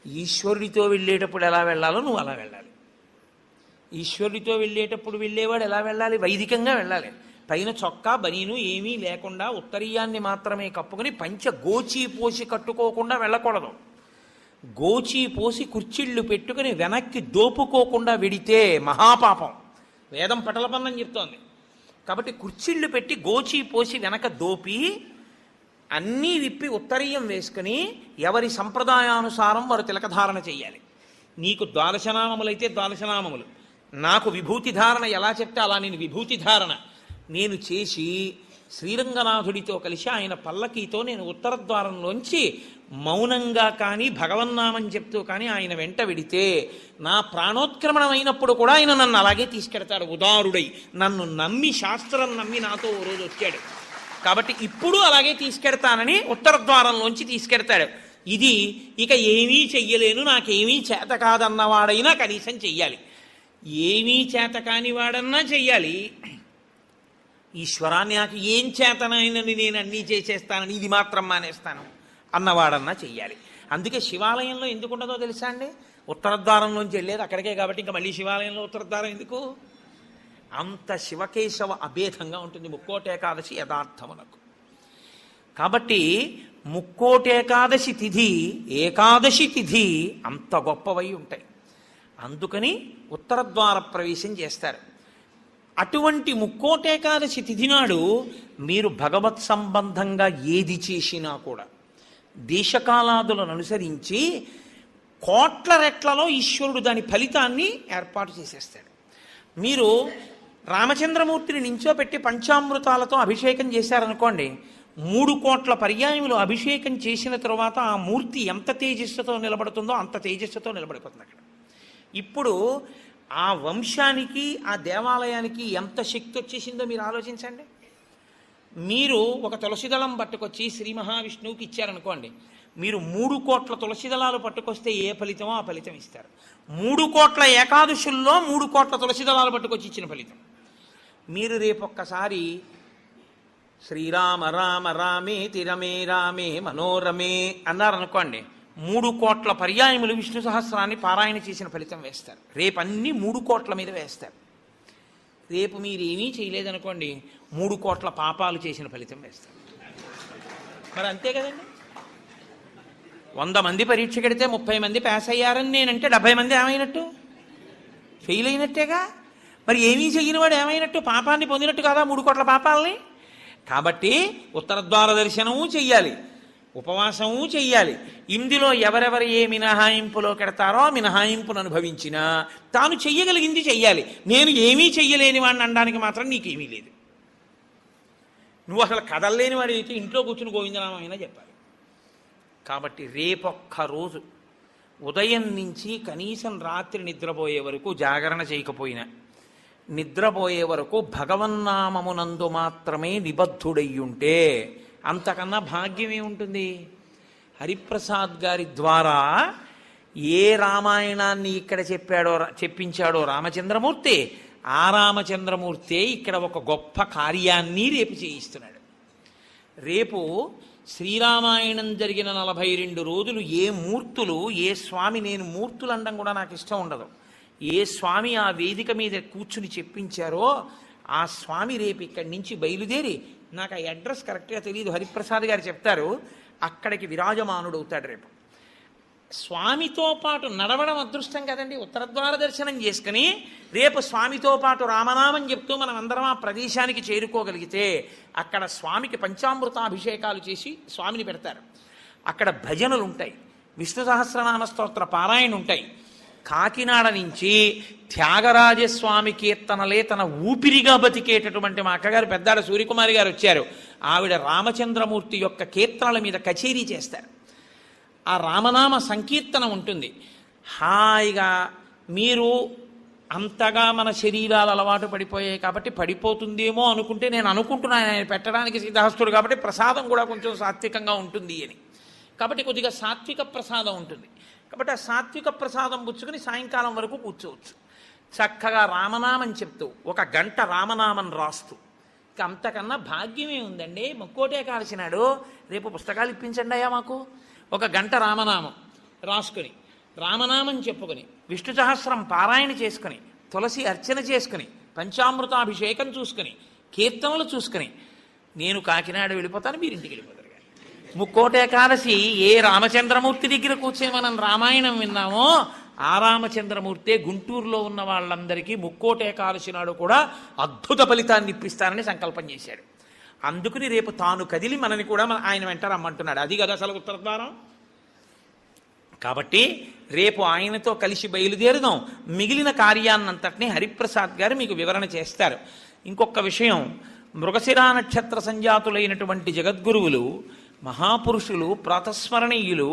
ఈశ్వరుడితో వెళ్ళేటప్పుడు ఎలా వెళ్ళాలో నువ్వు అలా వెళ్ళాలి. ఈశ్వరుడితో వెళ్ళేటప్పుడు వెళ్ళేవాడు ఎలా వెళ్ళాలి? వైదికంగా వెళ్ళాలి. పైన చొక్కా బనీను ఏమీ లేకుండా ఉత్తరీయాన్ని మాత్రమే కప్పుకొని పంచ గోచీ పోసి కట్టుకోకుండా వెళ్ళకూడదు. గోచీ పోసి కుర్చీళ్ళు పెట్టుకుని వెనక్కి దోపుకోకుండా వెడితే మహాపాపం. వేదం పటలపన్నం చెప్తోంది. కాబట్టి కుర్చీళ్ళు పెట్టి గోచీ పోసి వెనక దోపి అన్నీ విప్పి ఉత్తరీయం వేసుకుని ఎవరి సంప్రదాయానుసారం వారు తిలకధారణ చెయ్యాలి. నీకు ద్వాదశనామములైతే ద్వాదశనామములు, నాకు విభూతి ధారణ ఎలా చెప్తే అలా నేను విభూతి ధారణ నేను చేసి శ్రీరంగనాథుడితో కలిసి ఆయన పల్లకీతో నేను ఉత్తరద్వారంలోంచి మౌనంగా కానీ భగవన్నామని చెప్తూ కానీ ఆయన వెంట వెడితే నా ప్రాణోత్క్రమణం అయినప్పుడు కూడా ఆయన నన్ను అలాగే తీసుకెడతాడు. ఉదారుడై నన్ను నమ్మి, శాస్త్రం నమ్మి నాతో ఓ రోజు వచ్చాడు. కాబట్టి ఇప్పుడు అలాగే తీసుకెడతానని ఉత్తరద్వారంలోంచి తీసుకెడతాడు. ఇది ఇక ఏమీ చెయ్యలేను, నాకేమీ చేత కాదన్నవాడైనా కనీసం చెయ్యాలి. ఏమీ చేత కాని వాడన్నా చెయ్యాలి. ఈశ్వరాన్ని నాకు ఏం చేతనైనని నేను అన్నీ చేసేస్తానని ఇది మాత్రం మానేస్తాను అన్నవాడన్నా చెయ్యాలి. అందుకే శివాలయంలో ఎందుకు ఉండదో తెలుసా అండి? ఉత్తరద్వారంలోంచి వెళ్ళేది అక్కడికే కాబట్టి ఇంకా మళ్ళీ శివాలయంలో ఉత్తరద్వారం ఎందుకు? అంత శివకేశవ అభేదంగా ఉంటుంది ముక్కోటేకాదశి యథార్థమునకు. కాబట్టి ముక్కోటేకాదశి తిథి, ఏకాదశి తిథి అంత గొప్పవై ఉంటాయి. అందుకని ఉత్తరద్వార ప్రవేశం చేస్తారు. అటువంటి ముక్కోటేకాదశి తిథి నాడు మీరు భగవత్ సంబంధంగా ఏది చేసినా కూడా దేశకాలాదులను అనుసరించి కోట్ల రెట్లలో ఈశ్వరుడు దాని ఫలితాన్ని ఏర్పాటు చేసేస్తాడు. మీరు రామచంద్రమూర్తిని నించోపెట్టి పంచామృతాలతో అభిషేకం చేశారనుకోండి, 3 కోట్ల పర్యాయములు అభిషేకం చేసిన తరువాత ఆ మూర్తి ఎంత తేజస్సుతో నిలబడుతుందో అంత తేజస్సుతో నిలబడిపోతుంది అక్కడ. ఇప్పుడు ఆ వంశానికి, ఆ దేవాలయానికి ఎంత శక్తి వచ్చేసిందో మీరు ఆలోచించండి. మీరు ఒక తులసిదళం పట్టుకొచ్చి శ్రీ మహావిష్ణువుకి ఇచ్చారనుకోండి, మీరు 3 కోట్ల తులసిదళాలు పట్టుకొస్తే ఏ ఫలితమో ఆ ఫలితం ఇస్తారు. 3 కోట్ల ఏకాదశుల్లో 3 కోట్ల తులసిదళాలు పట్టుకొచ్చి ఇచ్చిన ఫలితం. మీరు రేపొక్కసారి శ్రీరామ రామ రామేతి రమే రామే మనోరమే అన్నారనుకోండి, 3 కోట్ల పర్యాయములు విష్ణు సహస్రాన్ని పారాయణ చేసిన ఫలితం వేస్తారు. రేపు అన్ని 3 కోట్ల మీద వేస్తారు. రేపు మీరేమీ చేయలేదనుకోండి, 3 కోట్ల పాపాలు చేసిన ఫలితం వేస్తారు. మరి అంతే కదండి. 100 మంది పరీక్ష కడితే 30 మంది పాస్ అయ్యారని నేనంటే 70 మంది ఏమైనట్టు? ఫెయిల్ అయినట్టేగా. మరి ఏమీ చెయ్యని వాడు ఏమైనట్టు? పాపాన్ని పొందినట్టు కదా 3 కోట్ల పాపాలని. కాబట్టి ఉత్తరద్వార దర్శనము చెయ్యాలి, ఉపవాసము చెయ్యాలి. ఇందులో ఎవరెవరు ఏ మినహాయింపులో కెడతారో ఆ మినహాయింపును అనుభవించినా తాను చెయ్యగలిగింది చెయ్యాలి. నేను ఏమీ చెయ్యలేని వాడిని అనడానికి మాత్రం నీకేమీ లేదు. నువ్వు అసలు కదలలేని వాడు అయితే ఇంట్లో కూర్చుని గోవిందనామైనా చెప్పాలి. కాబట్టి రేపొక్క రోజు ఉదయం నుంచి కనీసం రాత్రి నిద్రపోయే వరకు జాగరణ చేయకపోయినా, నిద్రపోయే వరకు భగవన్నామమునందు మాత్రమే నిబద్ధుడయ్యుంటే అంతకన్నా భాగ్యమే ఉంటుంది. హరిప్రసాద్ గారి ద్వారా ఏ రామాయణాన్ని ఇక్కడ చెప్పించాడో రామచంద్రమూర్తి, ఆ రామచంద్రమూర్తే ఇక్కడ ఒక గొప్ప కార్యాన్ని రేపు చేయిస్తున్నాడు. రేపు శ్రీరామాయణం జరిగిన 42 రోజులు ఏ మూర్తులు, ఏ స్వామి, నేను మూర్తులు అనడం కూడా నాకు ఇష్టం ఉండదు, ఏ స్వామి ఆ వేదిక మీద కూర్చుని చెప్పించారో ఆ స్వామి రేపు ఇక్కడి నుంచి బయలుదేరి, నాకు ఆ అడ్రస్ కరెక్ట్గా తెలియదు, హరిప్రసాద్ గారు చెప్తారు, అక్కడికి విరాజమానుడు అవుతాడు రేపు. స్వామితో పాటు నడవడం అదృష్టం కదండి. ఉత్తరద్వార దర్శనం చేసుకుని రేపు స్వామితో పాటు రామనామం చెప్తూ మనం అందరం ఆ ప్రదేశానికి చేరుకోగలిగితే అక్కడ స్వామికి పంచామృతాభిషేకాలు చేసి స్వామిని పెడతారు. అక్కడ భజనలు ఉంటాయి, విష్ణు సహస్రనామ స్తోత్ర పారాయణ ఉంటాయి. కాకినాడ నుంచి త్యాగరాజస్వామి కీర్తనలే తన ఊపిరిగా బతికేటటువంటి మా అక్కగారు పెద్దాడ సూర్యకుమారి గారు వచ్చారు. ఆవిడ రామచంద్రమూర్తి యొక్క కీర్తనల మీద కచేరీ చేస్తారు. ఆ రామనామ సంకీర్తన ఉంటుంది. హాయిగా మీరు అంతగా మన శరీరాలు అలవాటు పడిపోయాయి కాబట్టి పడిపోతుందేమో అనుకుంటే నేను అనుకుంటున్నాను ఆయన పెట్టడానికి సిద్ధహస్తుడు కాబట్టి ప్రసాదం కూడా కొంచెం సాత్వికంగా ఉంటుంది అని. కాబట్టి కొద్దిగా సాత్విక ప్రసాదం ఉంటుంది. కాబట్టి ఆ సాత్విక ప్రసాదం పుచ్చుకొని సాయంకాలం వరకు కూర్చోవచ్చు. చక్కగా రామనామం చెప్తూ 1 గంట రామనామం రాస్తూ. ఇక అంతకన్నా భాగ్యమే ఉందండి. ముక్కోటే కాల్చినాడు, రేపు పుస్తకాలు ఇప్పించండి అయ్యా మాకు. 1 గంట రామనామం రాసుకొని రామనామం చెప్పుకొని విష్ణు సహస్రం పారాయణ చేసుకుని తులసి అర్చన చేసుకుని పంచామృతాభిషేకం చూసుకుని కీర్తనలు చూసుకుని నేను కాకినాడ వెళ్ళిపోతాను, మీరు ఇంటికి వెళ్ళిపోతారు. ముక్కోటి ఏకాదశి ఏ రామచంద్రమూర్తి దగ్గర కూర్చొని మనం రామాయణం విన్నామో ఆ రామచంద్రమూర్తే గుంటూరులో ఉన్న వాళ్ళందరికీ ముక్కోటి ఏకాదశి నాడు కూడా అద్భుత ఫలితాన్ని ఇప్పిస్తానని సంకల్పం చేశాడు. అందుకుని రేపు తాను కదిలి మనని కూడా ఆయన వెంట రమ్మంటున్నాడు. అది కదా అసలు ఉత్తరద్వారం. కాబట్టి రేపు ఆయనతో కలిసి బయలుదేరుదాం. మిగిలిన కార్యాన్నంతటినీ హరిప్రసాద్ గారు మీకు వివరణ చేస్తారు. ఇంకొక విషయం, మృగశిరా నక్షత్ర సంజాతులైనటువంటి జగద్గురువులు మహాపురుషులు ప్రాతస్మరణీయులు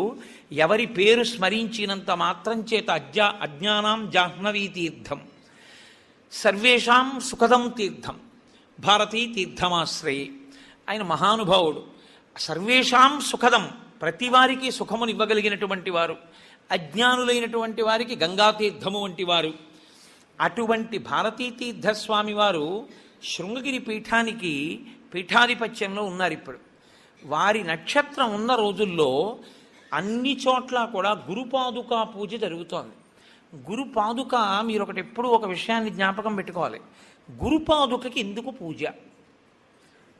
ఎవరి పేరు స్మరించినంత మాత్రం చేత అజ్ఞానాం జాహ్నవీ తీర్థం సర్వేషాం సుఖదం తీర్థం భారతీ తీర్థమాశ్రయే. ఆయన మహానుభావుడు. సర్వేషాం సుఖదం, ప్రతి వారికి సుఖమును ఇవ్వగలిగినటువంటి వారు. అజ్ఞానులైనటువంటి వారికి గంగాతీర్థము వంటి వారు. అటువంటి భారతీ తీర్థస్వామి వారు శృంగగిరి పీఠానికి పీఠాధిపత్యంలో ఉన్నారు. ఇప్పుడు వారి నక్షత్రం ఉన్న రోజుల్లో అన్ని చోట్ల కూడా గురుపాదుకా పూజ జరుగుతోంది. గురుపాదుక మీరు ఎప్పుడు ఒక విషయాన్ని జ్ఞాపకం పెట్టుకోవాలి. గురుపాదుకకి ఎందుకు పూజ?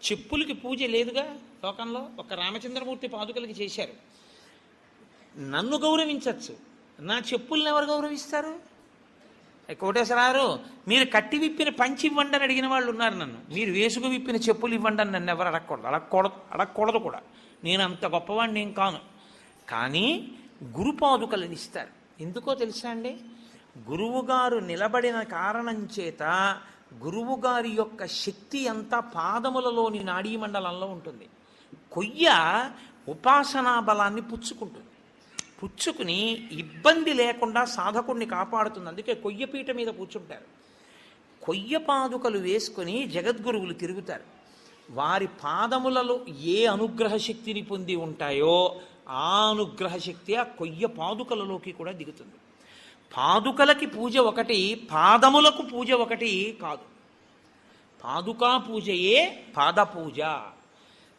చెప్పులకి పూజ లేదుగా లోకంలో. ఒక రామచంద్రమూర్తి పాదుకలకి చేశారు. నన్ను గౌరవించవచ్చు, నా చెప్పుల్ని ఎవరు గౌరవిస్తారు? కోటేశ్వరారు మీరు కట్టి విప్పిన పంచి ఇవ్వండి అని అడిగిన వాళ్ళు ఉన్నారు నన్ను. మీరు వేసుకు విప్పిన చెప్పులు ఇవ్వండి అని నన్ను ఎవరు అడగకూడదు కూడా. నేను అంత గొప్పవాడిని ఏం కాను. కానీ గురుపాదుకలను ఇస్తారు. ఎందుకో తెలుసా అండి? గురువుగారు నిలబడిన కారణం చేత గురువుగారి యొక్క శక్తి అంతా పాదములలోని నాడీ మండలంలో ఉంటుంది. కొయ్య ఉపాసనా బలాన్ని పుచ్చుకుంటుంది. పుచ్చుకుని ఇబ్బంది లేకుండా సాధకుడిని కాపాడుతుంది. అందుకే కొయ్యపీట మీద కూర్చుంటారు. కొయ్య పాదుకలు వేసుకొని జగద్గురువులు తిరుగుతారు. వారి పాదములలో ఏ అనుగ్రహ శక్తిని పొంది ఉంటాయో ఆ అనుగ్రహ శక్తి ఆ కొయ్య పాదుకలలోకి కూడా దిగుతుంది. పాదుకలకి పూజ ఒకటి, పాదములకు పూజ ఒకటి కాదు. పాదుకా పూజయే పాదపూజ.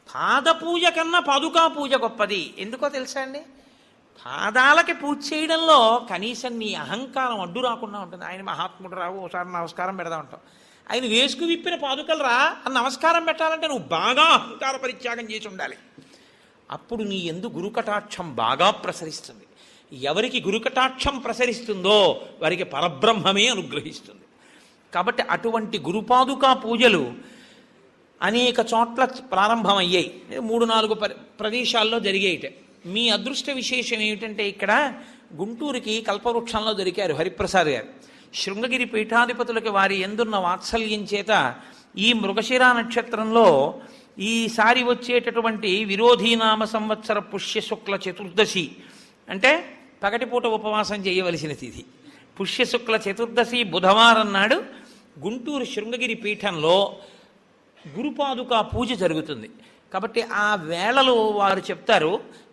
పాదపూజ కన్నా పాదుకా పూజ గొప్పది. ఎందుకో తెలుసా అండి? పాదాలకి పూజ చేయడంలో కనీసం నీ అహంకారం అడ్డు రాకుండా ఉంటుంది. ఆయన మహాత్ముడు రావు, ఒకసారి నమస్కారం పెడదా ఉంటాం. ఆయన వేసుకు విప్పిన పాదుకలు రా అని నమస్కారం పెట్టాలంటే నువ్వు బాగా అహంకార పరిత్యాగం చేసి ఉండాలి. అప్పుడు నీ యందు గురుకటాక్షం బాగా ప్రసరిస్తుంది. ఎవరికి గురుకటాక్షం ప్రసరిస్తుందో వారికి పరబ్రహ్మమే అనుగ్రహిస్తుంది. కాబట్టి అటువంటి గురుపాదుకా పూజలు అనేక చోట్ల ప్రారంభమయ్యాయి. 3-4 ప్రదేశాల్లో జరిగేట. మీ అదృష్ట విశేషం ఏమిటంటే ఇక్కడ గుంటూరుకి కల్పవృక్షంలో దొరికారు హరిప్రసాద్ గారు. శృంగగిరి పీఠాధిపతులకి వారి ఎందున్న వాత్సల్యం చేత ఈ మృగశిరా నక్షత్రంలో ఈసారి వచ్చేటటువంటి విరోధీనామ సంవత్సర పుష్యశుక్ల చతుర్దశి అంటే పగటిపూట ఉపవాసం చేయవలసిన తిథి. పుష్యశుక్ల చతుర్దశి బుధవారం నాడు గుంటూరు శృంగగిరి పీఠంలో గురుపాదుకా పూజ జరుగుతుంది. కాబట్టి ఆ వేళలో వారు చెప్తారు,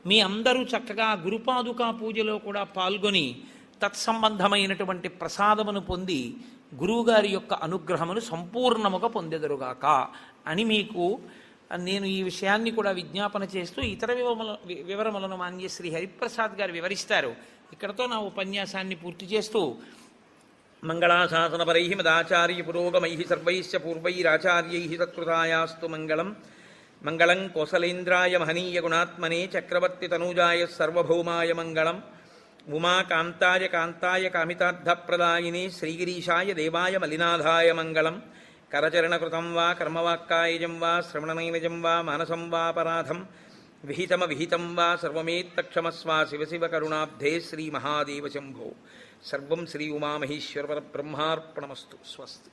మీ అందరూ చక్కగా గురుపాదుకా పూజలో కూడా పాల్గొని తత్సంబంధమైనటువంటి ప్రసాదమును పొంది గురువుగారి యొక్క అనుగ్రహమును సంపూర్ణముగా పొందెదరుగాక అని మీకు నేను ఈ విషయాన్ని కూడా విజ్ఞాపన చేస్తూ ఇతర వివరములను మాన్య శ్రీ హరిప్రసాద్ గారు వివరిస్తారు. ఇక్కడతో నా ఉపన్యాసాన్ని పూర్తి చేస్తూ మంగళాశాసనపరై మదాచార్య పురోగమై సర్వైశ్చ పూర్వైరాచార్యై తత్కృతాయాస్తు మంగళం. మంగళం కోసలేంద్రాయ మహనీయ గుణాత్మనే చక్రవర్తి తనూజాయ సర్వభౌమాయ మంగళం. ఉమాకాంతాయ కాంతాయ కామితార్థప్రదాయినే శ్రీగిరీశాయ దేవాయ మలినాథాయ మంగళం. కరచరణకృతం వా కర్మవాక్కాయజం వా శ్రవణనైనజం వా మానసం వాపరాధం విహితమవిహితం వా సర్వమేత్తక్షమస్వా శివ శివ కరుణాబ్ధే శ్రీ మహాదేవ శంభో. సర్వం శ్రీ ఉమామహేశ్వర పరబ్రహ్మార్పణమస్తు. స్వస్తి.